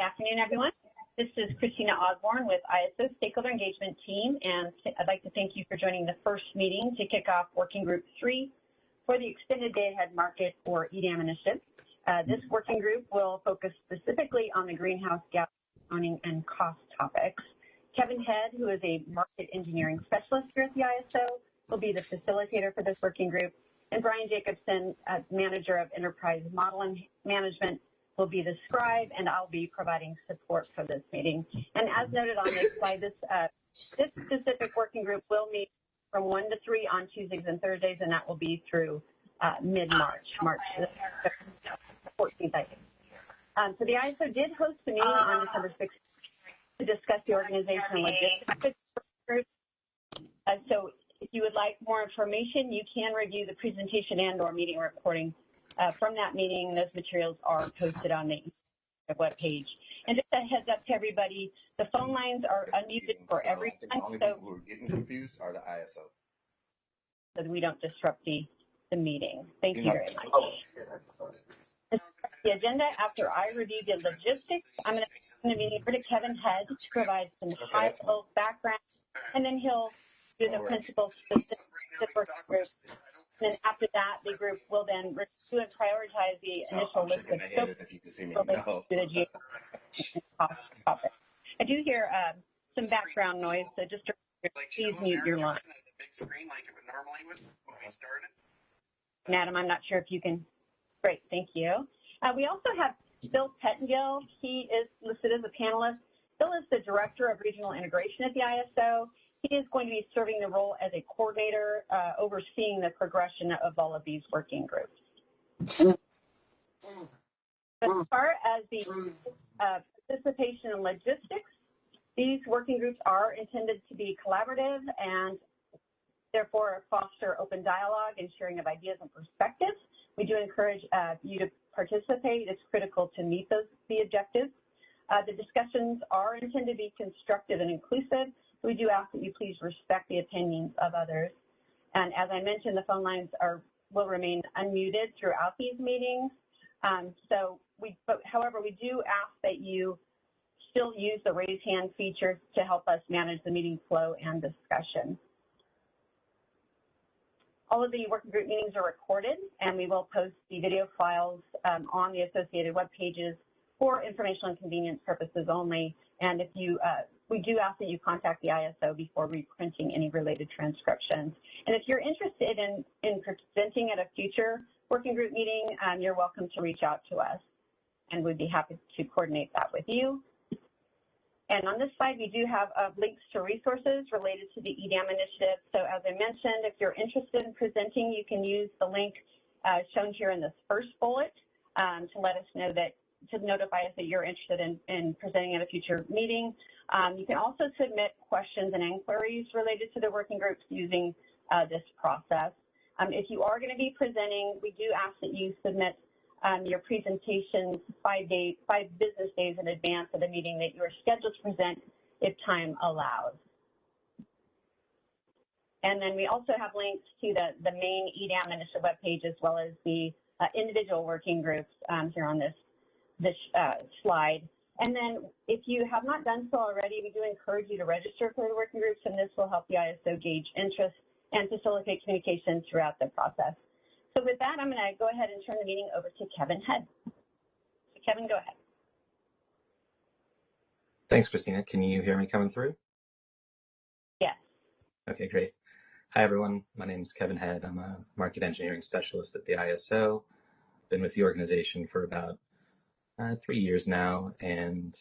afternoon, everyone. This is Christina Osborne with ISO Stakeholder Engagement Team, and I'd like to thank you for joining the first meeting to kick off Working Group 3 for the Extended Day-Ahead Market, or EDAM initiative. This working group will focus specifically on the greenhouse gas accounting and cost topics. Kevin Head, who is a market engineering specialist here at the ISO, will be the facilitator for this working group, and Brian Jacobson, manager of enterprise model management, will be the scribe, and I'll be providing support for this meeting. And as noted on this slide, this specific working group will meet from 1 to 3 on Tuesdays and Thursdays, and that will be through mid-March, March 14th, I think. So the ISO did host a meeting on December 6th to discuss the organizational logistics. So if you would like more information, you can review the presentation and/or meeting recording from that meeting. Those materials are posted on the webpage. And just a heads up to everybody, the phone lines are unmuted for everyone. The only people who are getting confused are the ISO. So that we don't disrupt the meeting. Thank you very much. The agenda, after I review the logistics, I'm going to turn the meeting over to Kevin Head to provide some high-level background, and then he'll do the principles specific to the working group. And then after that, the group will then review and prioritize the initial list of scopes related to the cost topic. I do hear some background noise, so just please mute your line. And Adam, I'm not sure if you can. Great, thank you. We also have Bill Pettengill. He is listed as a panelist. Bill is the Director of Regional Integration at the ISO. He is going to be serving the role as a coordinator, overseeing the progression of all of these working groups. As far as the participation and logistics, these working groups are intended to be collaborative and therefore foster open dialogue and sharing of ideas and perspectives. We do encourage you to participate. It's critical to meet the objectives. The discussions are intended to be constructive and inclusive. We do ask that you please respect the opinions of others. And as I mentioned, the phone lines will remain unmuted throughout these meetings. However, we do ask that you still use the raise hand feature to help us manage the meeting flow and discussion. All of the working group meetings are recorded, and we will post the video files on the associated web pages for informational and convenience purposes only. And if you, we do ask that you contact the ISO before reprinting any related transcriptions. And if you're interested in presenting at a future working group meeting, you're welcome to reach out to us, and we'd be happy to coordinate that with you. And on this slide, we do have links to resources related to the EDAM initiative. So as I mentioned, if you're interested in presenting, you can use the link shown here in this first bullet to let us know that, to notify us that you're interested in presenting at a future meeting. You can also submit questions and inquiries related to the working groups using this process. If you are going to be presenting, we do ask that you submit your presentations 5 business days in advance of the meeting that you are scheduled to present if time allows. And then we also have links to the main EDAM initiative webpage as well as the individual working groups here on this slide. And then if you have not done so already, we do encourage you to register for the working groups, and this will help the ISO gauge interest and facilitate communication throughout the process. So with that, I'm going to go ahead and turn the meeting over to Kevin Head. So Kevin, go ahead. Thanks, Christina. Can you hear me coming through? Yes. Okay, great. Hi, everyone. My name is Kevin Head. I'm a market engineering specialist at the ISO. Been with the organization for about 3 years now, and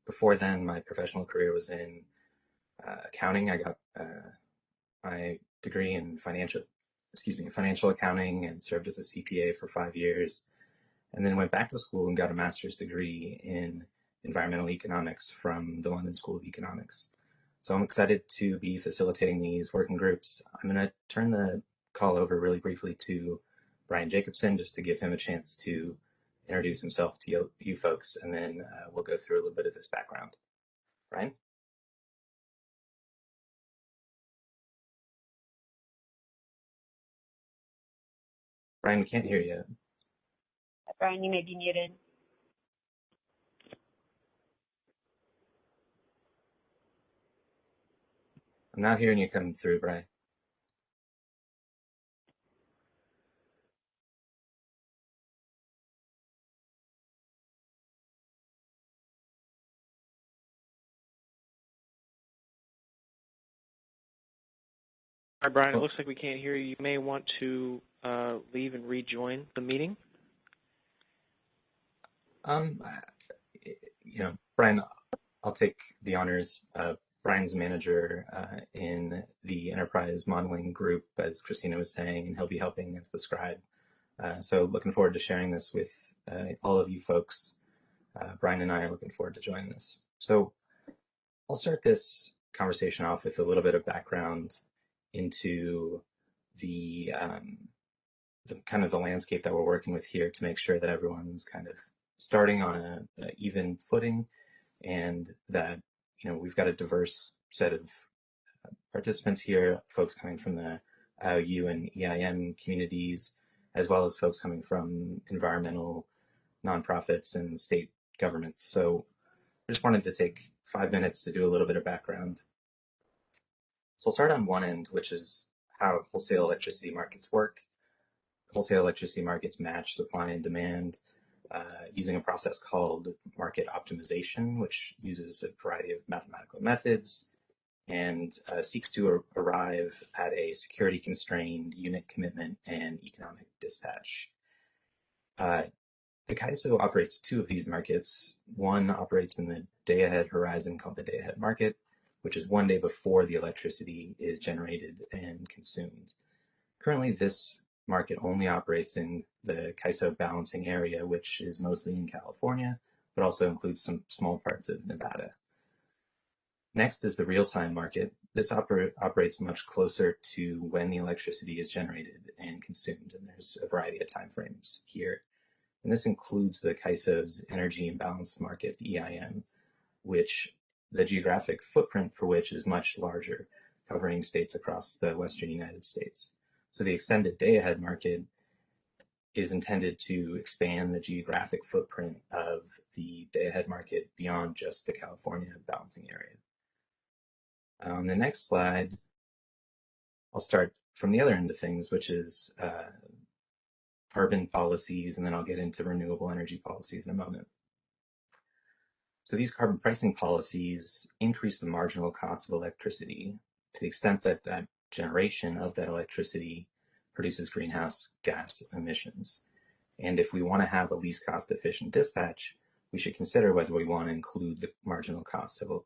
before then, my professional career was in accounting. I got my degree in financial accounting and served as a CPA for 5 years, and then went back to school and got a master's degree in environmental economics from the London School of Economics. So I'm excited to be facilitating these working groups. I'm going to turn the call over really briefly to Brian Jacobson just to give him a chance to introduce himself to you folks, and then we'll go through a little bit of this background. Brian? Brian, we can't hear you. Brian, you may be muted. I'm not hearing you come through, Brian. All right, Brian, it looks like we can't hear you. You may want to leave and rejoin the meeting. Brian, I'll take the honors. Brian's manager in the enterprise modeling group, as Christina was saying, and he'll be helping as the scribe. So looking forward to sharing this with all of you folks. Brian and I are looking forward to joining this. So I'll start this conversation off with a little bit of background into the kind of the landscape that we're working with here to make sure that everyone's kind of starting on a even footing, and that we've got a diverse set of participants here, folks coming from the IOU and EIM communities, as well as folks coming from environmental nonprofits and state governments. So I just wanted to take 5 minutes to do a little bit of background. So I'll start on one end, which is how wholesale electricity markets work. Wholesale electricity markets match supply and demand using a process called market optimization, which uses a variety of mathematical methods and seeks to arrive at a security-constrained unit commitment and economic dispatch. The CAISO operates two of these markets. One operates in the day-ahead horizon called the day-ahead market, which is one day before the electricity is generated and consumed. Currently, this market only operates in the CAISO balancing area, which is mostly in California, but also includes some small parts of Nevada. Next is the real-time market. This operates much closer to when the electricity is generated and consumed, and there's a variety of timeframes here. And this includes the CAISO's Energy Imbalance Market, EIM, which the geographic footprint for which is much larger, covering states across the western United States. So the extended day-ahead market is intended to expand the geographic footprint of the day-ahead market beyond just the California balancing area. On the next slide, I'll start from the other end of things, which is carbon policies, and then I'll get into renewable energy policies in a moment. So these carbon pricing policies increase the marginal cost of electricity to the extent that that generation of that electricity produces greenhouse gas emissions. And if we want to have a least cost efficient dispatch, we should consider whether we want to include the marginal cost of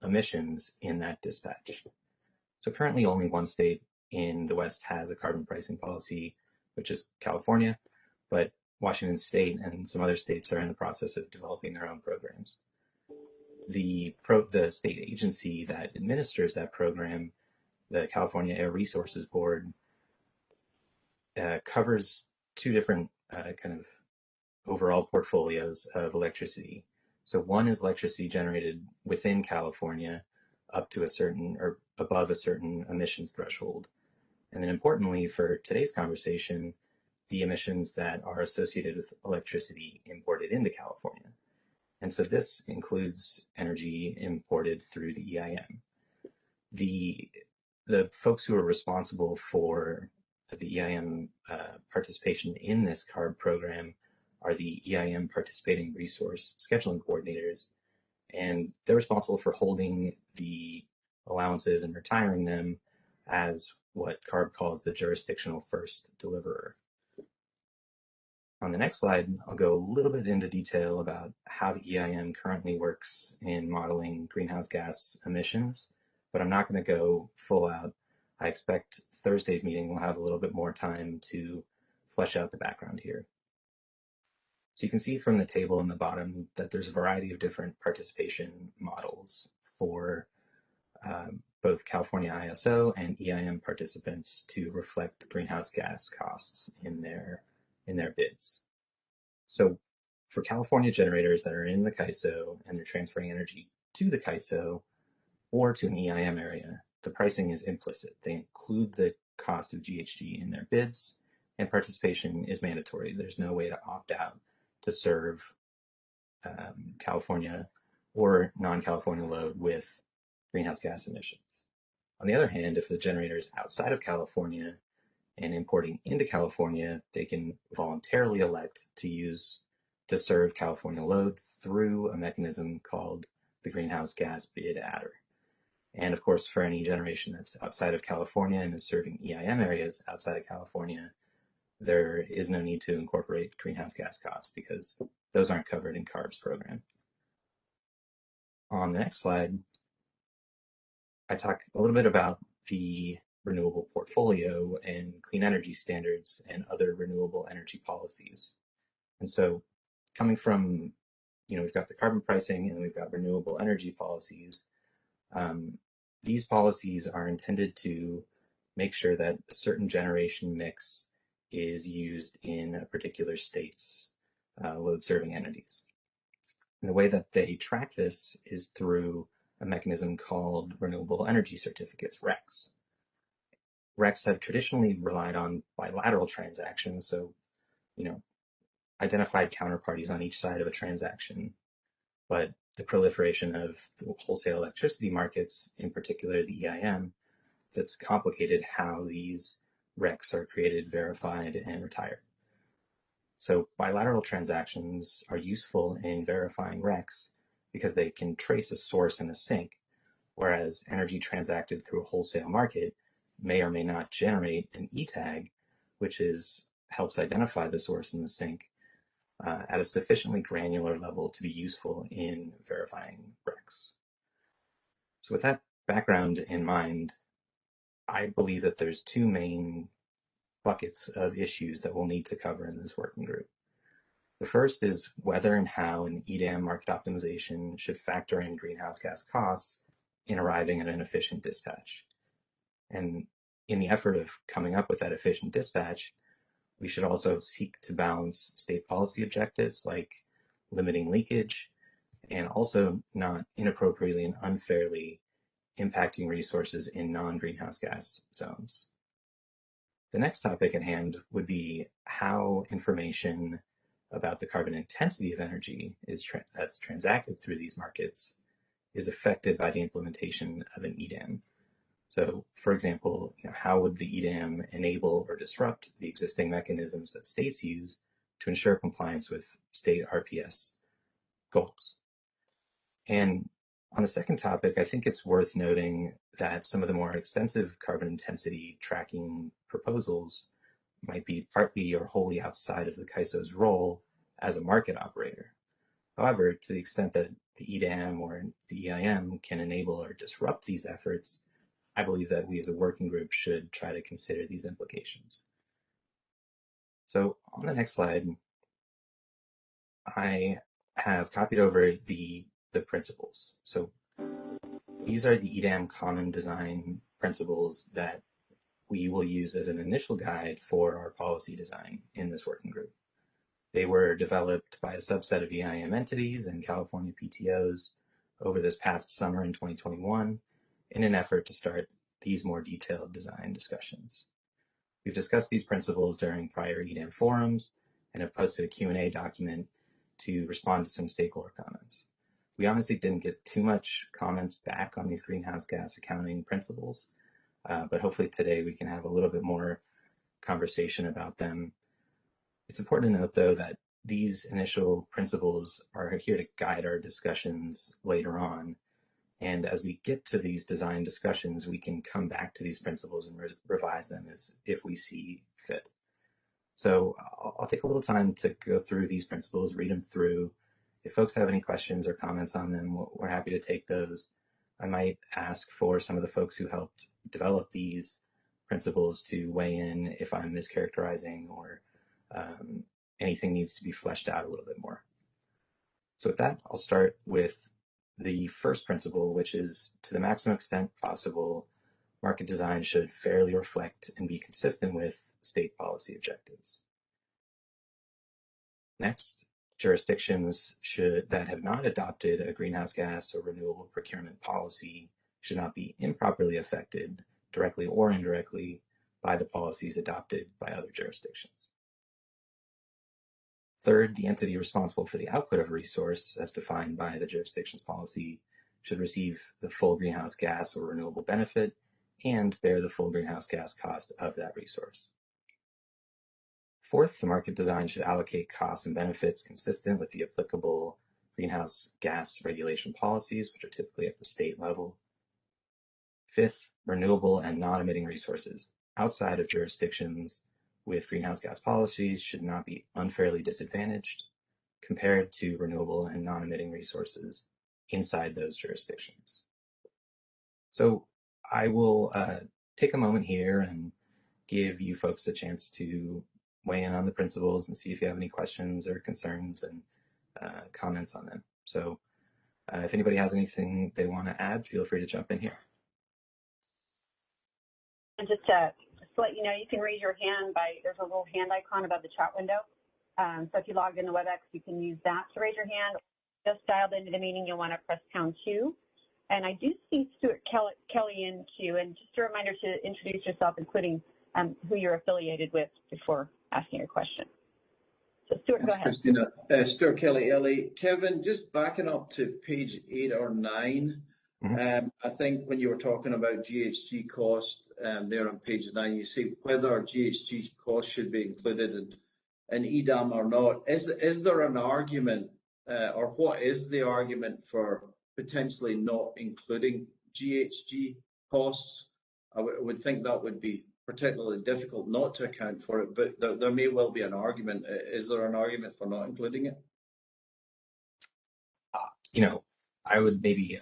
emissions in that dispatch. So currently only one state in the West has a carbon pricing policy, which is California, but Washington State and some other states are in the process of developing their own programs. The state agency that administers that program, the California Air Resources Board, covers two different kind of overall portfolios of electricity. So one is electricity generated within California up to a certain or above a certain emissions threshold. And then importantly for today's conversation, the emissions that are associated with electricity imported into California. And so this includes energy imported through the EIM. The folks who are responsible for the EIM participation in this CARB program are the EIM participating resource scheduling coordinators, and they're responsible for holding the allowances and retiring them as what CARB calls the jurisdictional first deliverer. On the next slide, I'll go a little bit into detail about how the EIM currently works in modeling greenhouse gas emissions, but I'm not going to go full out. I expect Thursday's meeting will have a little bit more time to flesh out the background here. So you can see from the table in the bottom that there's a variety of different participation models for both California ISO and EIM participants to reflect greenhouse gas costs in their bids. So for California generators that are in the CAISO and they're transferring energy to the CAISO or to an EIM area, the pricing is implicit. They include the cost of GHG in their bids, and participation is mandatory. There's no way to opt out to serve California or non-California load with greenhouse gas emissions. On the other hand, if the generator is outside of California and importing into California, they can voluntarily elect to serve California load through a mechanism called the greenhouse gas bid adder. And of course, for any generation that's outside of California and is serving EIM areas outside of California, there is no need to incorporate greenhouse gas costs because those aren't covered in CARB's program. On the next slide, I talk a little bit about the renewable portfolio and clean energy standards and other renewable energy policies. And so coming from, we've got the carbon pricing and we've got renewable energy policies. These policies are intended to make sure that a certain generation mix is used in a particular state's load serving entities. And the way that they track this is through a mechanism called Renewable Energy Certificates, RECs. RECs have traditionally relied on bilateral transactions, so, identified counterparties on each side of a transaction. But the proliferation of the wholesale electricity markets, in particular the EIM, that's complicated how these RECs are created, verified, and retired. So bilateral transactions are useful in verifying RECs because they can trace a source and a sink, whereas energy transacted through a wholesale market may or may not generate an E-tag, which helps identify the source and the sink at a sufficiently granular level to be useful in verifying RECs. So with that background in mind, I believe that there's two main buckets of issues that we'll need to cover in this working group. The first is whether and how an EDAM market optimization should factor in greenhouse gas costs in arriving at an efficient dispatch. And in the effort of coming up with that efficient dispatch, we should also seek to balance state policy objectives like limiting leakage and also not inappropriately and unfairly impacting resources in non-greenhouse gas zones. The next topic at hand would be how information about the carbon intensity of energy that's transacted through these markets is affected by the implementation of an EDAM. So, for example, how would the EDAM enable or disrupt the existing mechanisms that states use to ensure compliance with state RPS goals? And on the second topic, I think it's worth noting that some of the more extensive carbon intensity tracking proposals might be partly or wholly outside of the CAISO's role as a market operator. However, to the extent that the EDAM or the EIM can enable or disrupt these efforts, I believe that we as a working group should try to consider these implications. So on the next slide, I have copied over the principles. So these are the EDAM common design principles that we will use as an initial guide for our policy design in this working group. They were developed by a subset of EIM entities and California PTOs over this past summer in 2021 in an effort to start these more detailed design discussions. We've discussed these principles during prior EDAM forums and have posted a Q&A document to respond to some stakeholder comments. We honestly didn't get too much comments back on these greenhouse gas accounting principles, but hopefully today we can have a little bit more conversation about them. It's important to note, though, that these initial principles are here to guide our discussions later on. And as we get to these design discussions, we can come back to these principles and revise them as if we see fit. So I'll take a little time to go through these principles, read them through. If folks have any questions or comments on them, we're happy to take those. I might ask for some of the folks who helped develop these principles to weigh in if I'm mischaracterizing or anything needs to be fleshed out a little bit more. So with that, I'll start with the first principle, which is to the maximum extent possible, market design should fairly reflect and be consistent with state policy objectives. Next, jurisdictions that have not adopted a greenhouse gas or renewable procurement policy should not be improperly affected, directly or indirectly, by the policies adopted by other jurisdictions. Third, the entity responsible for the output of a resource, as defined by the jurisdiction's policy, should receive the full greenhouse gas or renewable benefit and bear the full greenhouse gas cost of that resource. Fourth, the market design should allocate costs and benefits consistent with the applicable greenhouse gas regulation policies, which are typically at the state level. Fifth, renewable and non-emitting resources outside of jurisdictions with greenhouse gas policies should not be unfairly disadvantaged compared to renewable and non-emitting resources inside those jurisdictions. So I will take a moment here and give you folks a chance to weigh in on the principles and see if you have any questions or concerns and comments on them. So if anybody has anything they want to add, feel free to jump in here. And just to let you know, you can raise your hand there's a little hand icon above the chat window. So if you logged into WebEx, you can use that to raise your hand. Just dialed into the meeting, you'll want to press #2. And I do see Stuart Kelly in queue. And just a reminder to introduce yourself, including who you're affiliated with before asking your question. So Stuart, go ahead. Christina. Stuart Kelly, LA. Kevin, just backing up to page 8 or 9. I think when you were talking about GHG cost there on page 9, you say whether GHG cost should be included in EDAM or not. Is there an argument, or what is the argument for potentially not including GHG costs? I would think that would be particularly difficult not to account for it, but there may well be an argument. Is there an argument for not including it? I would maybe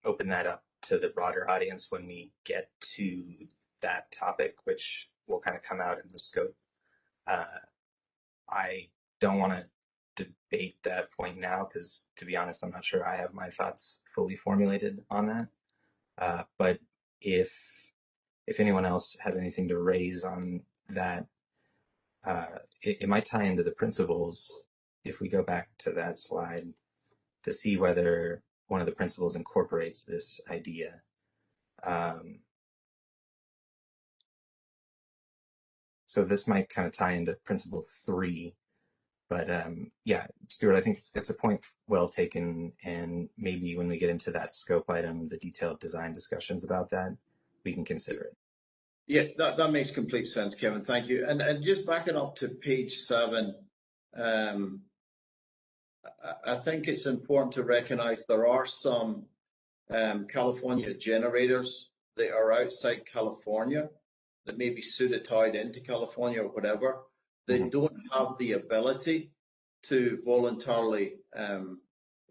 open that up to the broader audience when we get to that topic, which will kind of come out in the scope. I don't want to debate that point now because, to be honest, I'm not sure I have my thoughts fully formulated on that. But if anyone else has anything to raise on that, it might tie into the principles if we go back to that slide to see whether one of the principles incorporates this idea. So this might kind of tie into principle 3, but yeah, Stuart, I think it's a point well taken, and maybe when we get into that scope item, the detailed design discussions about that, we can consider it. Yeah, that makes complete sense, Kevin. Thank you. And just backing up to page 7, I think it's important to recognize there are some California generators that are outside California that may be suited tied into California or whatever. They don't have the ability to voluntarily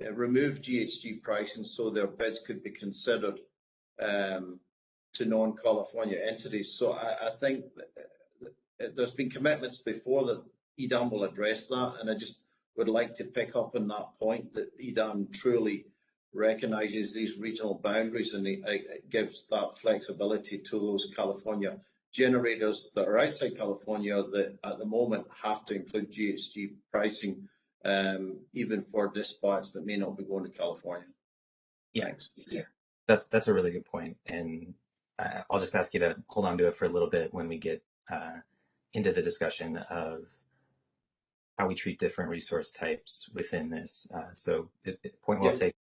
remove GHG pricing, so their bids could be considered to non-California entities. So I think there's been commitments before that EDAM will address that, and I just would like to pick up on that point that EDAM truly recognizes these regional boundaries, and it gives that flexibility to those California generators that are outside California that at the moment have to include GHG pricing, even for dispatch that may not be going to California. Yeah. Thanks. Yeah. That's a really good point, and I'll just ask you to hold on to it for a little bit when we get into the discussion of how we treat different resource types within this. So point well taken.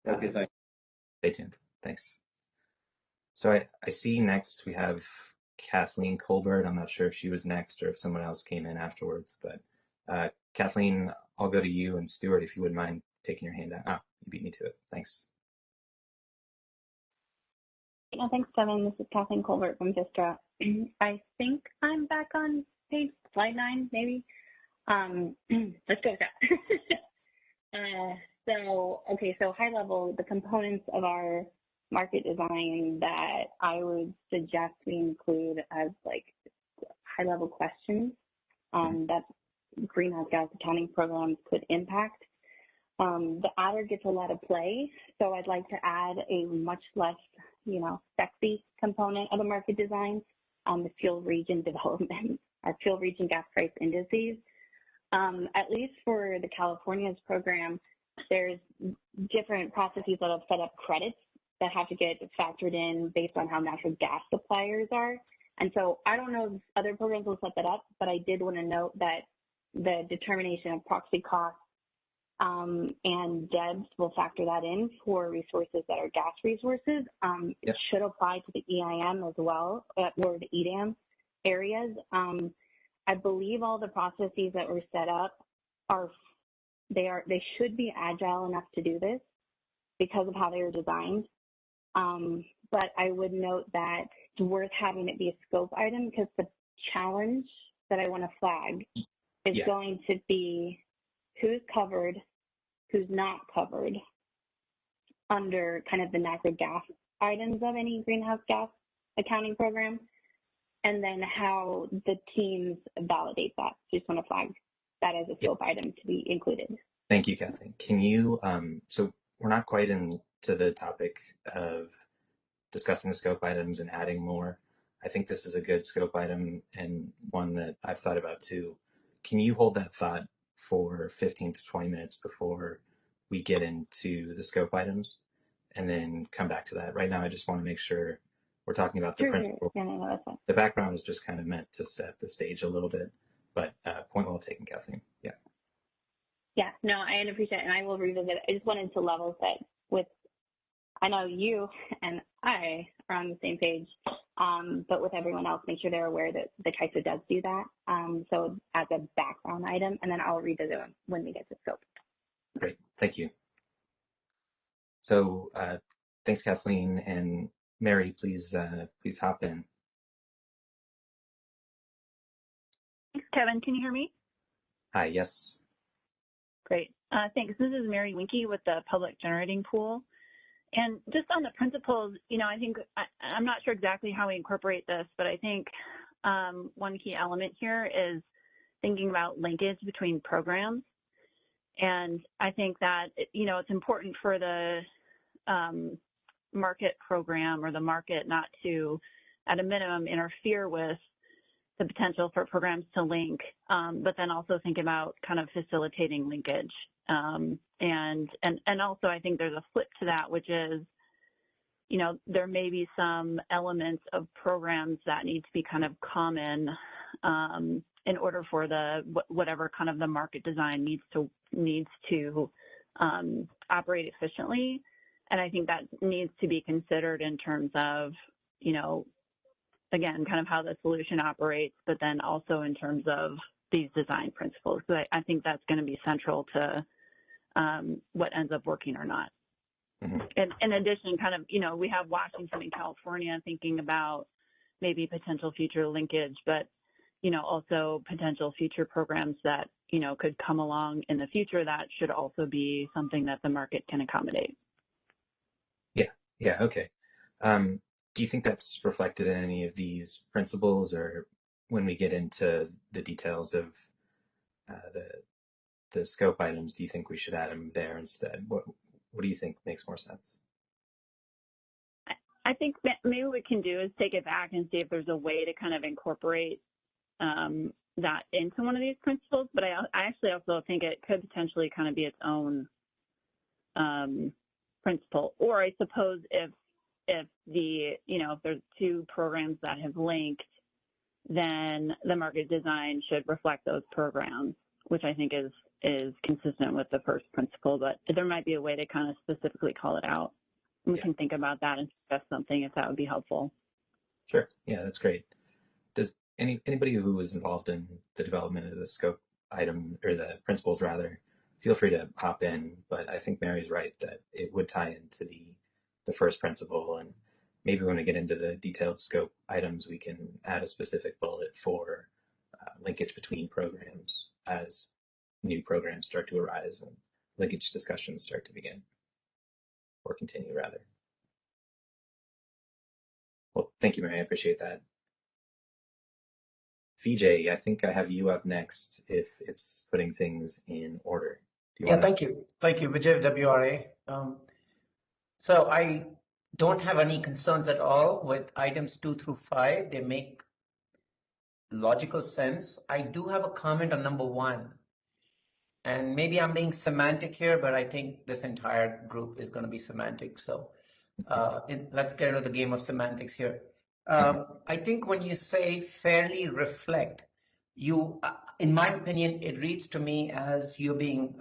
Okay, thanks. Stay tuned. Thanks. So I see next we have Kathleen Colbert. I'm not sure if she was next or if someone else came in afterwards, but Kathleen, I'll go to you, and Stuart, if you wouldn't mind taking your hand out. You beat me to it. Thanks. No, thanks, Kevin. This is Kathleen Colbert from Vistra. I think I'm back on slide 9, maybe. Let's go with that. So high level, the components of our market design that I would suggest we include as like high level questions that greenhouse gas accounting programs could impact. The adder gets a lot of play, so I'd like to add a much less, sexy component of the market design, the fuel region development, our fuel region gas price indices. At least for the California's program, there's different processes that have set up credits that have to get factored in based on how natural gas suppliers are. And so I don't know if other programs will set that up, but I did want to note that the determination of proxy costs and DEBs will factor that in for resources that are gas resources. It should apply to the EIM as well, or the EDAM areas. I believe all the processes that were set up they should be agile enough to do this because of how they were designed. But I would note that it's worth having it be a scope item because the challenge that I want to flag is going to be who's covered, who's not covered under kind of the natural gas items of any greenhouse gas accounting program, and then how the teams validate that. Just want to flag that as a scope item to be included. Thank you, Kathleen. Can you, so we're not quite into the topic of discussing the scope items and adding more. I think this is a good scope item and one that I've thought about too. Can you hold that thought for 15 to 20 minutes before we get into the scope items and then come back to that? Right now, I just want to make sure we're talking about the principle. Yeah, no, that's fine. The background is just kind of meant to set the stage a little bit, but point well taken, Kathleen. Yeah. Yeah, no, I appreciate it, and I will revisit it. I just wanted to level set with, I know you and I are on the same page, but with everyone else, make sure they're aware that the CAISO does do that. So as a background item, and then I'll revisit them when we get to scope. Great, thank you. So thanks, Kathleen, and Mary, please hop in. Thanks, Kevin. Can you hear me? Hi, yes. Great. Thanks. This is Mary Winke with the Public Generating Pool. And just on the principles, I think I'm not sure exactly how we incorporate this, but I think one key element here is thinking about linkage between programs. And I think that, it's important for the market program or the market not to, at a minimum, interfere with the potential for programs to link, but then also think about kind of facilitating linkage. And also I think there's a flip to that, which is, there may be some elements of programs that need to be kind of common in order for whatever kind of the market design needs to operate efficiently. And I think that needs to be considered in terms of, again, kind of how the solution operates, but then also in terms of these design principles. So I think that's going to be central to what ends up working or not. Mm-hmm. And in addition, kind of, we have Washington and California thinking about maybe potential future linkage, but, also potential future programs that, could come along in the future that should also be something that the market can accommodate. Yeah, okay. Do you think that's reflected in any of these principles, or when we get into the details of the scope items, do you think we should add them there instead? What do you think makes more sense? I think maybe what we can do is take it back and see if there's a way to kind of incorporate that into one of these principles. But I actually also think it could potentially kind of be its own principle. Or I suppose if there's two programs that have linked, then the market design should reflect those programs, which I think is consistent with the first principle, but there might be a way to kind of specifically call it out. We can think about that and suggest something if that would be helpful. Sure. Yeah, that's great. Does anybody who was involved in the development of the scope item, or the principles rather, feel free to hop in, but I think Mary's right that it would tie into the first principle, and maybe when we get into the detailed scope items, we can add a specific bullet for linkage between programs as new programs start to arise and linkage discussions start to begin, or continue rather. Well, thank you, Mary, I appreciate that. Vijay, I think I have you up next if it's putting things in order. Thank you. Thank you, Vijay, WRA. So I don't have any concerns at all with items 2 through 5. They make logical sense. I do have a comment on number 1. And maybe I'm being semantic here, but I think this entire group is going to be semantic. So let's get into the game of semantics here. I think when you say fairly reflect, in my opinion, it reads to me as you being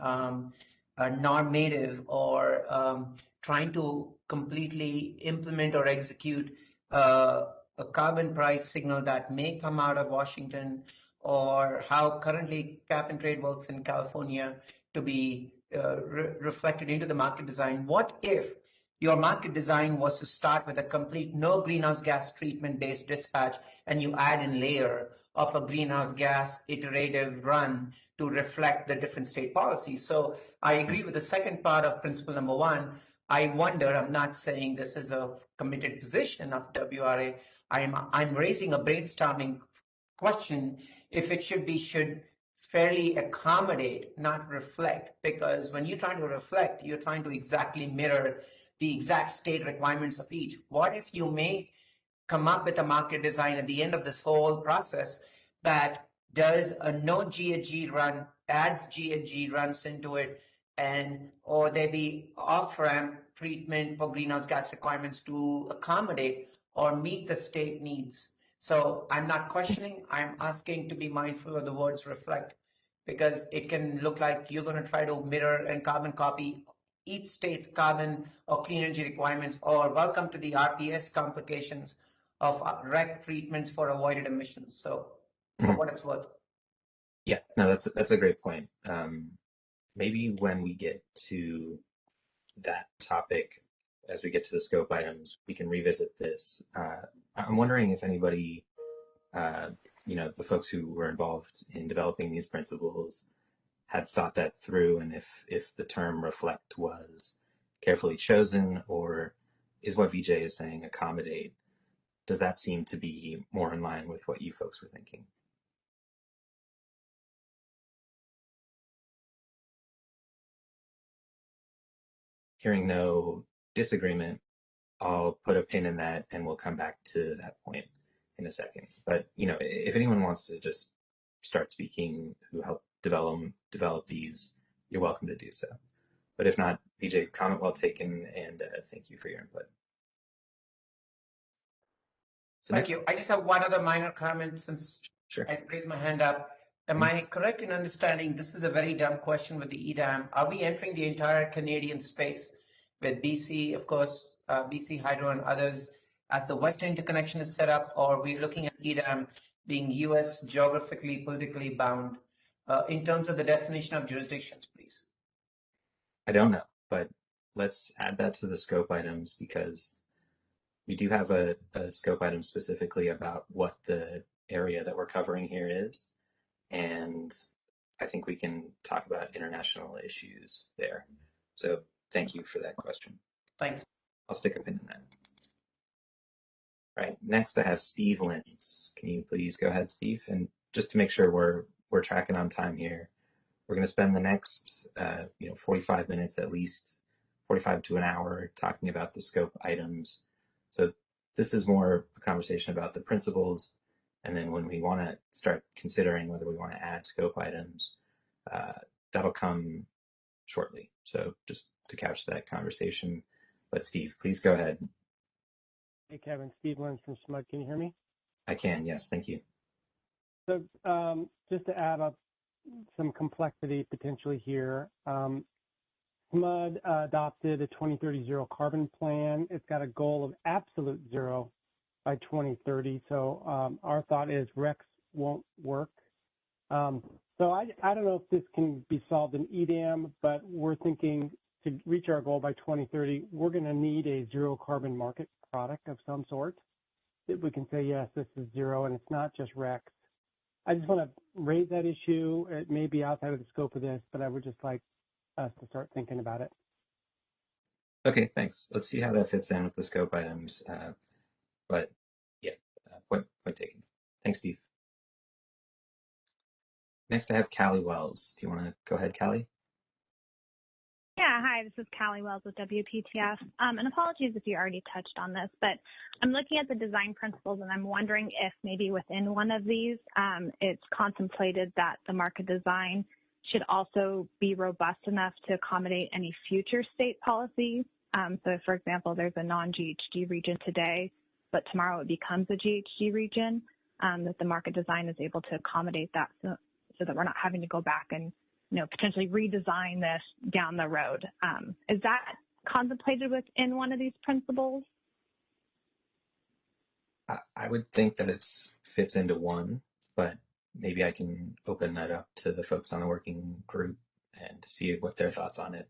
normative or trying to completely implement or execute a carbon price signal that may come out of Washington, or how currently cap and trade works in California to be reflected into the market design. What if your market design was to start with a complete no greenhouse gas treatment based dispatch, and you add in layer of a greenhouse gas iterative run to reflect the different state policies? So I agree with the second part of principle number one. I wonder, I'm not saying this is a committed position of WRA, I'm raising a brainstorming question if it should fairly accommodate, not reflect, because when you're trying to reflect, you're trying to exactly mirror the exact state requirements of each. What if you may come up with a market design at the end of this whole process that does a no GHG run, adds GHG runs into it, or there be off-ramp treatment for greenhouse gas requirements to accommodate or meet the state needs? So I'm not questioning, I'm asking to be mindful of the words reflect, because it can look like you're going to try to mirror and carbon copy each state's carbon or clean energy requirements, or welcome to the RPS complications of REC treatments for avoided emissions. So for what it's worth. Yeah, no, that's a great point. Maybe when we get to that topic, as we get to the scope items, we can revisit this. I'm wondering if anybody, the folks who were involved in developing these principles had thought that through, and if the term reflect was carefully chosen, or is what Vijay is saying accommodate? Does that seem to be more in line with what you folks were thinking? Hearing no disagreement, I'll put a pin in that and we'll come back to that point in a second. But, if anyone wants to just start speaking who helped develop these, you're welcome to do so. But if not, Vijay, comment well taken, and thank you for your input. So Thank you. I just have one other minor comment since Sure. I raised my hand up. Am I correct in understanding this is a very dumb question with the EDAM? Are we entering the entire Canadian space with BC, of course, BC Hydro and others, as the Western interconnection is set up, or are we looking at EDAM being US geographically, politically bound? In terms of the definition of jurisdictions, please. I don't know, but let's add that to the scope items, because we do have a scope item specifically about what the area that we're covering here is. And I think we can talk about international issues there. So thank you for that question. Thanks. I'll stick a pin in that. All right, next I have Steve Lins. Can you please go ahead, Steve? And just to make sure we're tracking on time here, we're going to spend the next 45 minutes at least, 45 to an hour, talking about the scope items. So this is more a conversation about the principles, and then when we want to start considering whether we want to add scope items, that'll come shortly. So just to couch that conversation. But Steve, please go ahead. Hey, Kevin. Steve Lins from SMUD. Can you hear me? I can, yes. Thank you. So just to add up some complexity potentially here, SMUD adopted a 2030 zero carbon plan. It's got a goal of absolute zero by 2030. So our thought is RECs won't work. So I don't know if this can be solved in EDAM, but we're thinking to reach our goal by 2030, we're going to need a zero carbon market product of some sort that we can say, yes, this is zero, and it's not just RECs. I just want to raise that issue. It may be outside of the scope of this, but I would just like us to start thinking about it. Okay, thanks. Let's see how that fits in with the scope items. But yeah, point taken. Thanks, Steve. Next, I have Callie Wells. Do you want to go ahead, Callie? Yeah, hi, this is Callie Wells with WPTF. And apologies if you already touched on this, but I'm looking at the design principles and I'm wondering if maybe within one of these, it's contemplated that the market design should also be robust enough to accommodate any future state policies. So if, for example, there's a non-GHG region today, but tomorrow it becomes a GHG region, that the market design is able to accommodate that so that we're not having to go back and potentially redesign this down the road. Is that contemplated within one of these principles? I would think that it fits into one, but maybe I can open that up to the folks on the working group and see what their thoughts on it.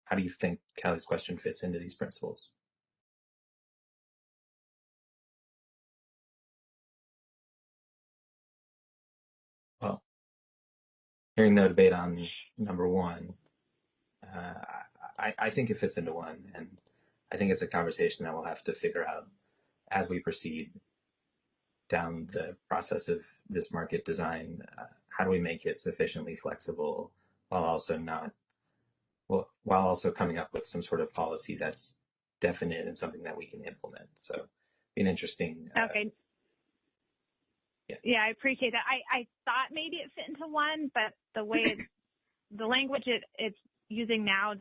How do you think Callie's question fits into these principles? Well, hearing no debate on number one, I think it fits into one, and I think it's a conversation that we'll have to figure out as we proceed down the process of this market design. How do we make it sufficiently flexible while also coming up with some sort of policy that's definite and something that we can implement? So, an interesting. Okay. Yeah, I appreciate that. I thought maybe it fit into one, but the way the language it's using now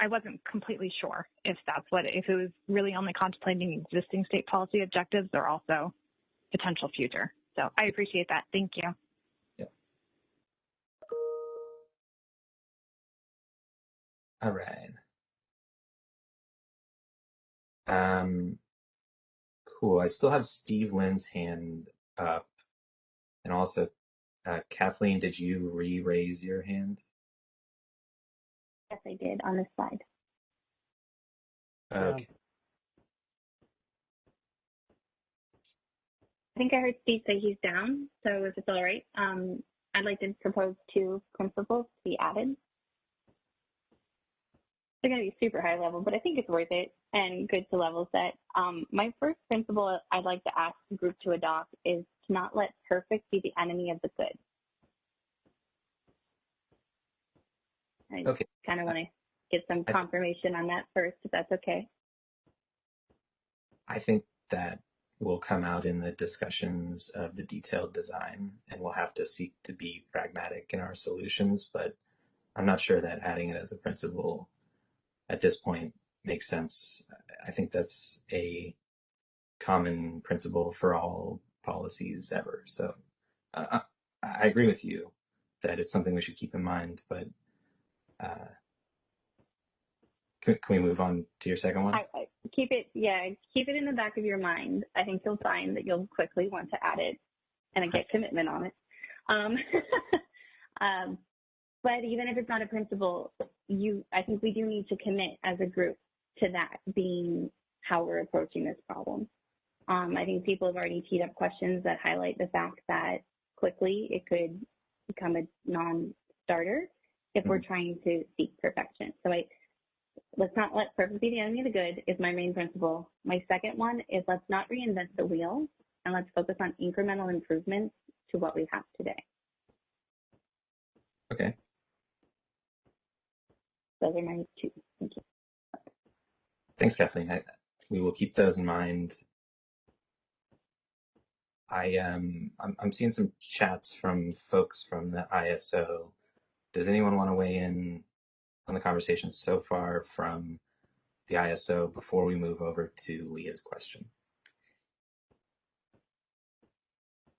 I wasn't completely sure if if it was really only contemplating existing state policy objectives or also potential future. So I appreciate that. Thank you. Yeah. All right. Cool. I still have Steve Lynn's hand up, and also Kathleen, did you re-raise your hand? Yes, I did on this slide. Okay. I think I heard Steve say he's down, so if it's all right, I'd like to propose 2 principles to be added. They're going to be super high level, but I think it's worth it and good to level set. My first principle I'd like to ask the group to adopt is to not let perfect be the enemy of the good. I Okay. kind of want to get some confirmation on that first, if that's okay. I think that will come out in the discussions of the detailed design, and we'll have to seek to be pragmatic in our solutions, but I'm not sure that adding it as a principle at this point makes sense. I think that's a common principle for all policies ever. So I agree with you that it's something we should keep in mind, but can we move on to your second one? Keep it in the back of your mind. I think you'll find that you'll quickly want to add it and get commitment on it. But even if it's not a principle, I think we do need to commit as a group to that being how we're approaching this problem. I think people have already teed up questions that highlight the fact that quickly it could become a non-starter if we're trying to seek perfection. So let's not let perfect be the enemy of the good is my main principle. My second one is let's not reinvent the wheel, and let's focus on incremental improvements to what we have today. Okay. Those are my 2. Thank you. Thanks, Kathleen. We will keep those in mind. I'm seeing some chats from folks from the ISO. Does anyone want to weigh in on the conversation so far from the ISO before we move over to Leah's question?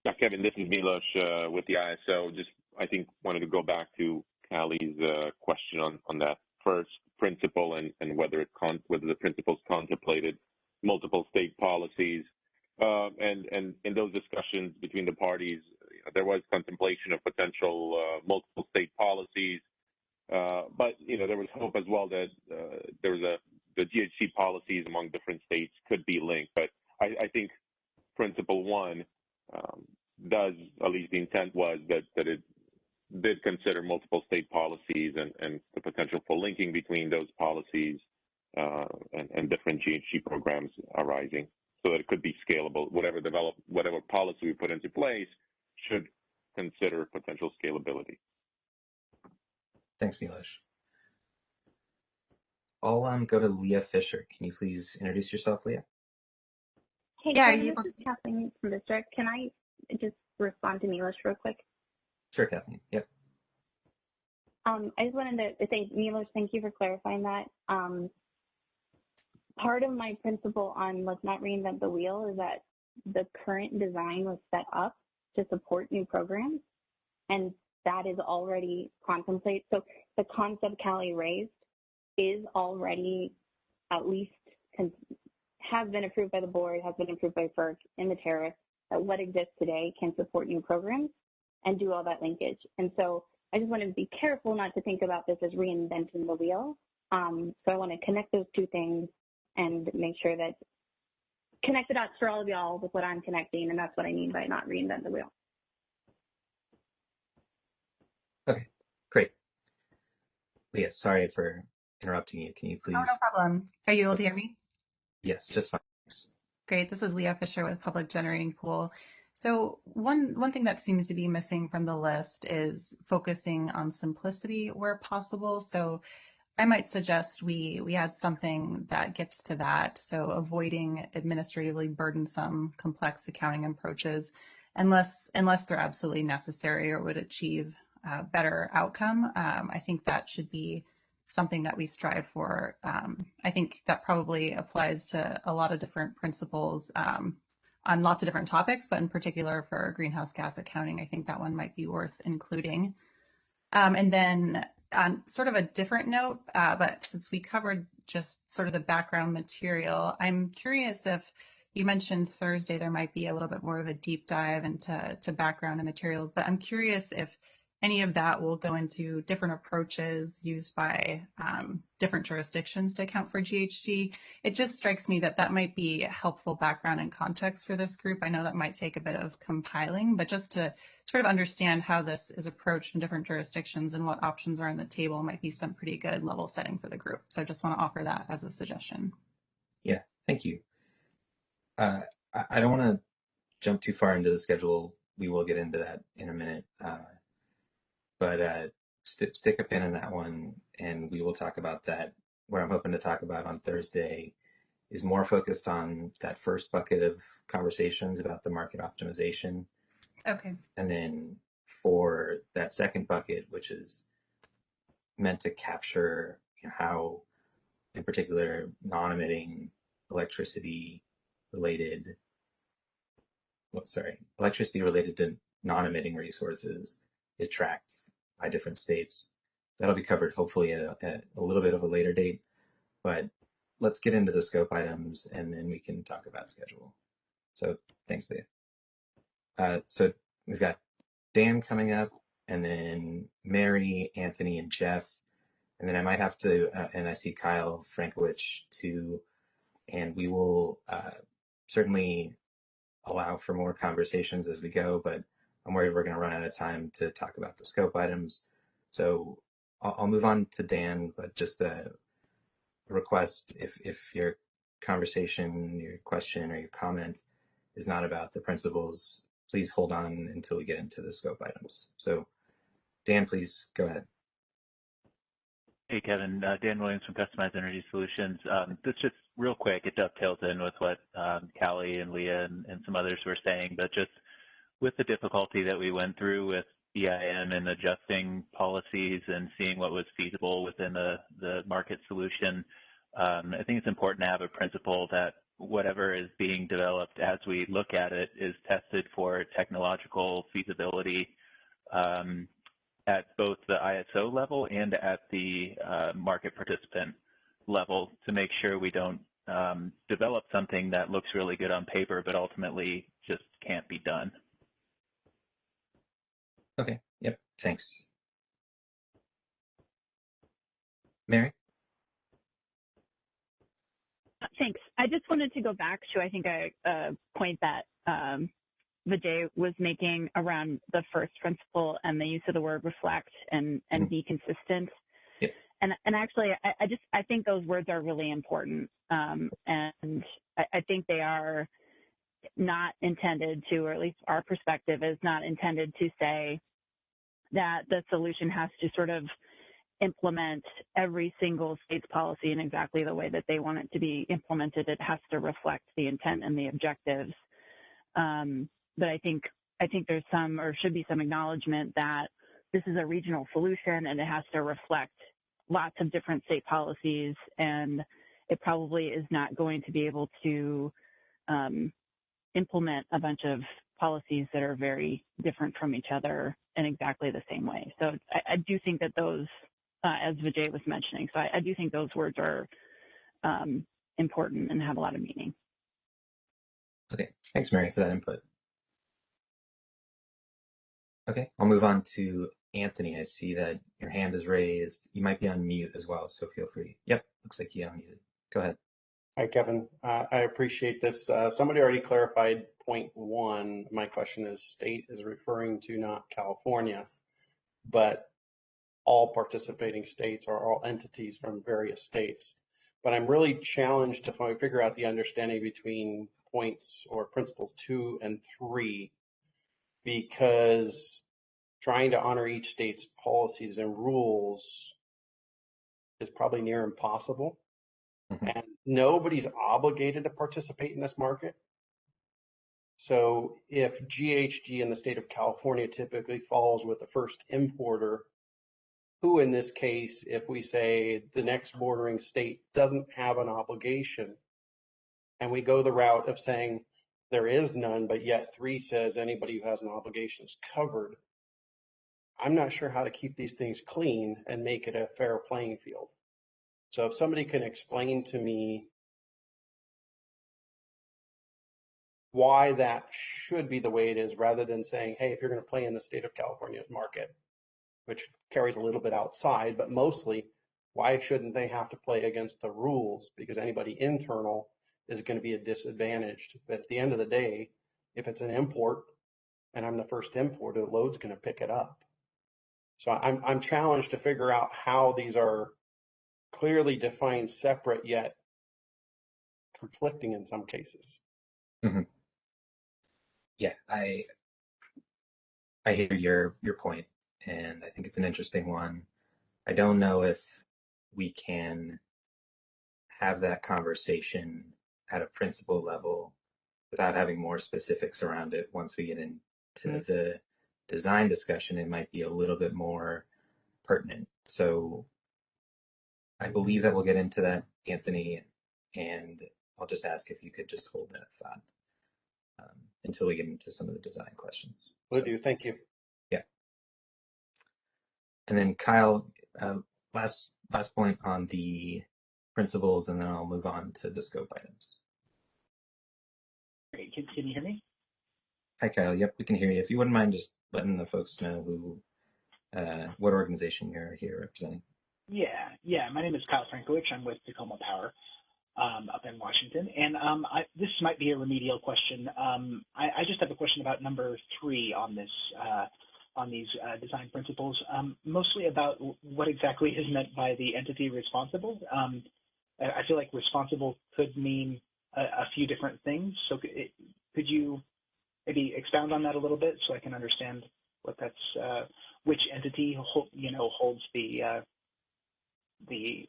Yeah, Kevin, this is Milos with the ISO. Just, I think, wanted to go back to Callie's question on that first principle and whether the principles contemplated multiple state policies. And in those discussions between the parties, there was contemplation of potential multiple state policies. But there was hope as well that the GHG policies among different states could be linked. But I think principle 1 does, at least the intent was that it did consider multiple state policies and the potential for linking between those policies and different GHG programs arising, so that it could be scalable. Whatever policy we put into place should consider potential scalability. Thanks, Milos. I'll go to Leah Fisher. Can you please introduce yourself, Leah? Hey, yeah, Kevin, this is Kathleen from District. Can I just respond to Milos real quick? Sure, Kathleen. Yep. I just wanted to say, Milos, thank you for clarifying that. Part of my principle on let's not reinvent the wheel is that the current design was set up to support new programs. And that is already contemplated. So the concept Callie raised is already at least has been approved by the board, has been approved by FERC in the tariff, that what exists today can support new programs and do all that linkage. And so I just want to be careful not to think about this as reinventing the wheel. So I want to connect those two things and make sure that connect the dots for all of y'all with what I'm connecting, and that's what I mean by not reinvent the wheel. Okay, great. Leah, sorry for interrupting you. Can you please? Oh, no problem. Are you able to hear me? Yes, just fine. Great. This is Leah Fisher with Public Generating Pool. So one thing that seems to be missing from the list is focusing on simplicity where possible. So I might suggest we add something that gets to that. So avoiding administratively burdensome, complex accounting approaches, unless they're absolutely necessary or would achieve a better outcome. I think that should be something that we strive for. I think that probably applies to a lot of different principles on lots of different topics, but in particular for greenhouse gas accounting, I think that one might be worth including. And then on sort of a different note, but since we covered just sort of the background material, I'm curious if you mentioned Thursday there might be a little bit more of a deep dive into background and materials, but I'm curious if any of that will go into different approaches used by different jurisdictions to account for GHG. It just strikes me that that might be helpful background and context for this group. I know that might take a bit of compiling, but just to sort of understand how this is approached in different jurisdictions and what options are on the table might be some pretty good level setting for the group. So I just want to offer that as a suggestion. Yeah, thank you. I don't want to jump too far into the schedule. We will get into that in a minute. But stick a pin in that one, and we will talk about that. What I'm hoping to talk about on Thursday is more focused on that first bucket of conversations about the market optimization. Okay. And then for that second bucket, which is meant to capture how, in particular, non-emitting electricity related to non-emitting resources is tracked by different states. That'll be covered hopefully at a little bit of a later date, but let's get into the scope items and then we can talk about schedule. So thanks, Leah. So we've got Dan coming up, and then Mary, Anthony, and Jeff, and then I might have to, and I see Kyle Frankowicz too, and we will certainly allow for more conversations as we go, but I'm worried we're going to run out of time to talk about the scope items. So I'll move on to Dan, but just a request, if your conversation, your question, or your comment is not about the principles, please hold on until we get into the scope items. So Dan, please go ahead. Hey, Kevin. Dan Williams from Customized Energy Solutions. This just real quick, it dovetails in with what Callie and Leah and some others were saying, but just with the difficulty that we went through with EIM and adjusting policies and seeing what was feasible within the market solution, I think it's important to have a principle that whatever is being developed as we look at it is tested for technological feasibility at both the ISO level and at the market participant level to make sure we don't develop something that looks really good on paper but ultimately just can't be done. Okay, yep, thanks. Mary? Thanks. I just wanted to go back to, I think, a point that Vijay was making around the first principle and the use of the word reflect and be consistent. Yep. And actually, I think those words are really important. And I think they are not intended to, or at least our perspective is not intended to say that the solution has to sort of implement every single state's policy in exactly the way that they want it to be implemented. It has to reflect the intent and the objectives. But I think there's some, or should be some, acknowledgement that this is a regional solution and it has to reflect lots of different state policies, and it probably is not going to be able to implement a bunch of policies that are very different from each other in exactly the same way. So I do think that those, as Vijay was mentioning, so I do think those words are important and have a lot of meaning. Okay, thanks, Mary, for that input. Okay, I'll move on to Anthony. I see that your hand is raised. You might be on mute as well, so feel free. Yep, looks like you unmuted. Go ahead. Hi, Kevin. I appreciate this. Somebody already clarified point one. My question is, state is referring to not California, but all participating states or all entities from various states. But I'm really challenged to figure out the understanding between points or principles 2 and 3, because trying to honor each state's policies and rules is probably near impossible. And nobody's obligated to participate in this market. So if GHG in the state of California typically falls with the first importer, who in this case, if we say the next bordering state doesn't have an obligation, and we go the route of saying there is none, but yet 3 says anybody who has an obligation is covered, I'm not sure how to keep these things clean and make it a fair playing field. So if somebody can explain to me why that should be the way it is, rather than saying, hey, if you're going to play in the state of California's market, which carries a little bit outside, but mostly, why shouldn't they have to play against the rules? Because anybody internal is going to be disadvantaged. But at the end of the day, if it's an import and I'm the first importer, the load's going to pick it up. So I'm challenged to figure out how these are clearly defined, separate, yet conflicting in some cases. Mm-hmm. Yeah, I hear your point, and I think it's an interesting one. I don't know if we can have that conversation at a principle level without having more specifics around it. Once we get into the design discussion, it might be a little bit more pertinent. So I believe that we'll get into that, Anthony, and I'll just ask if you could just hold that thought until we get into some of the design questions. Will do. Thank you. Yeah. And then Kyle, last point on the principles, and then I'll move on to the scope items. Great. Can you hear me? Hi, Kyle. Yep, we can hear you. If you wouldn't mind just letting the folks know who, what organization you're here representing. Yeah. My name is Kyle Frankowicz. I'm with Tacoma Power up in Washington. And this might be a remedial question. I just have a question about number 3 on this, on these design principles, mostly about what exactly is meant by the entity responsible. I feel like responsible could mean a few different things. So could you maybe expound on that a little bit so I can understand what that's, which entity holds the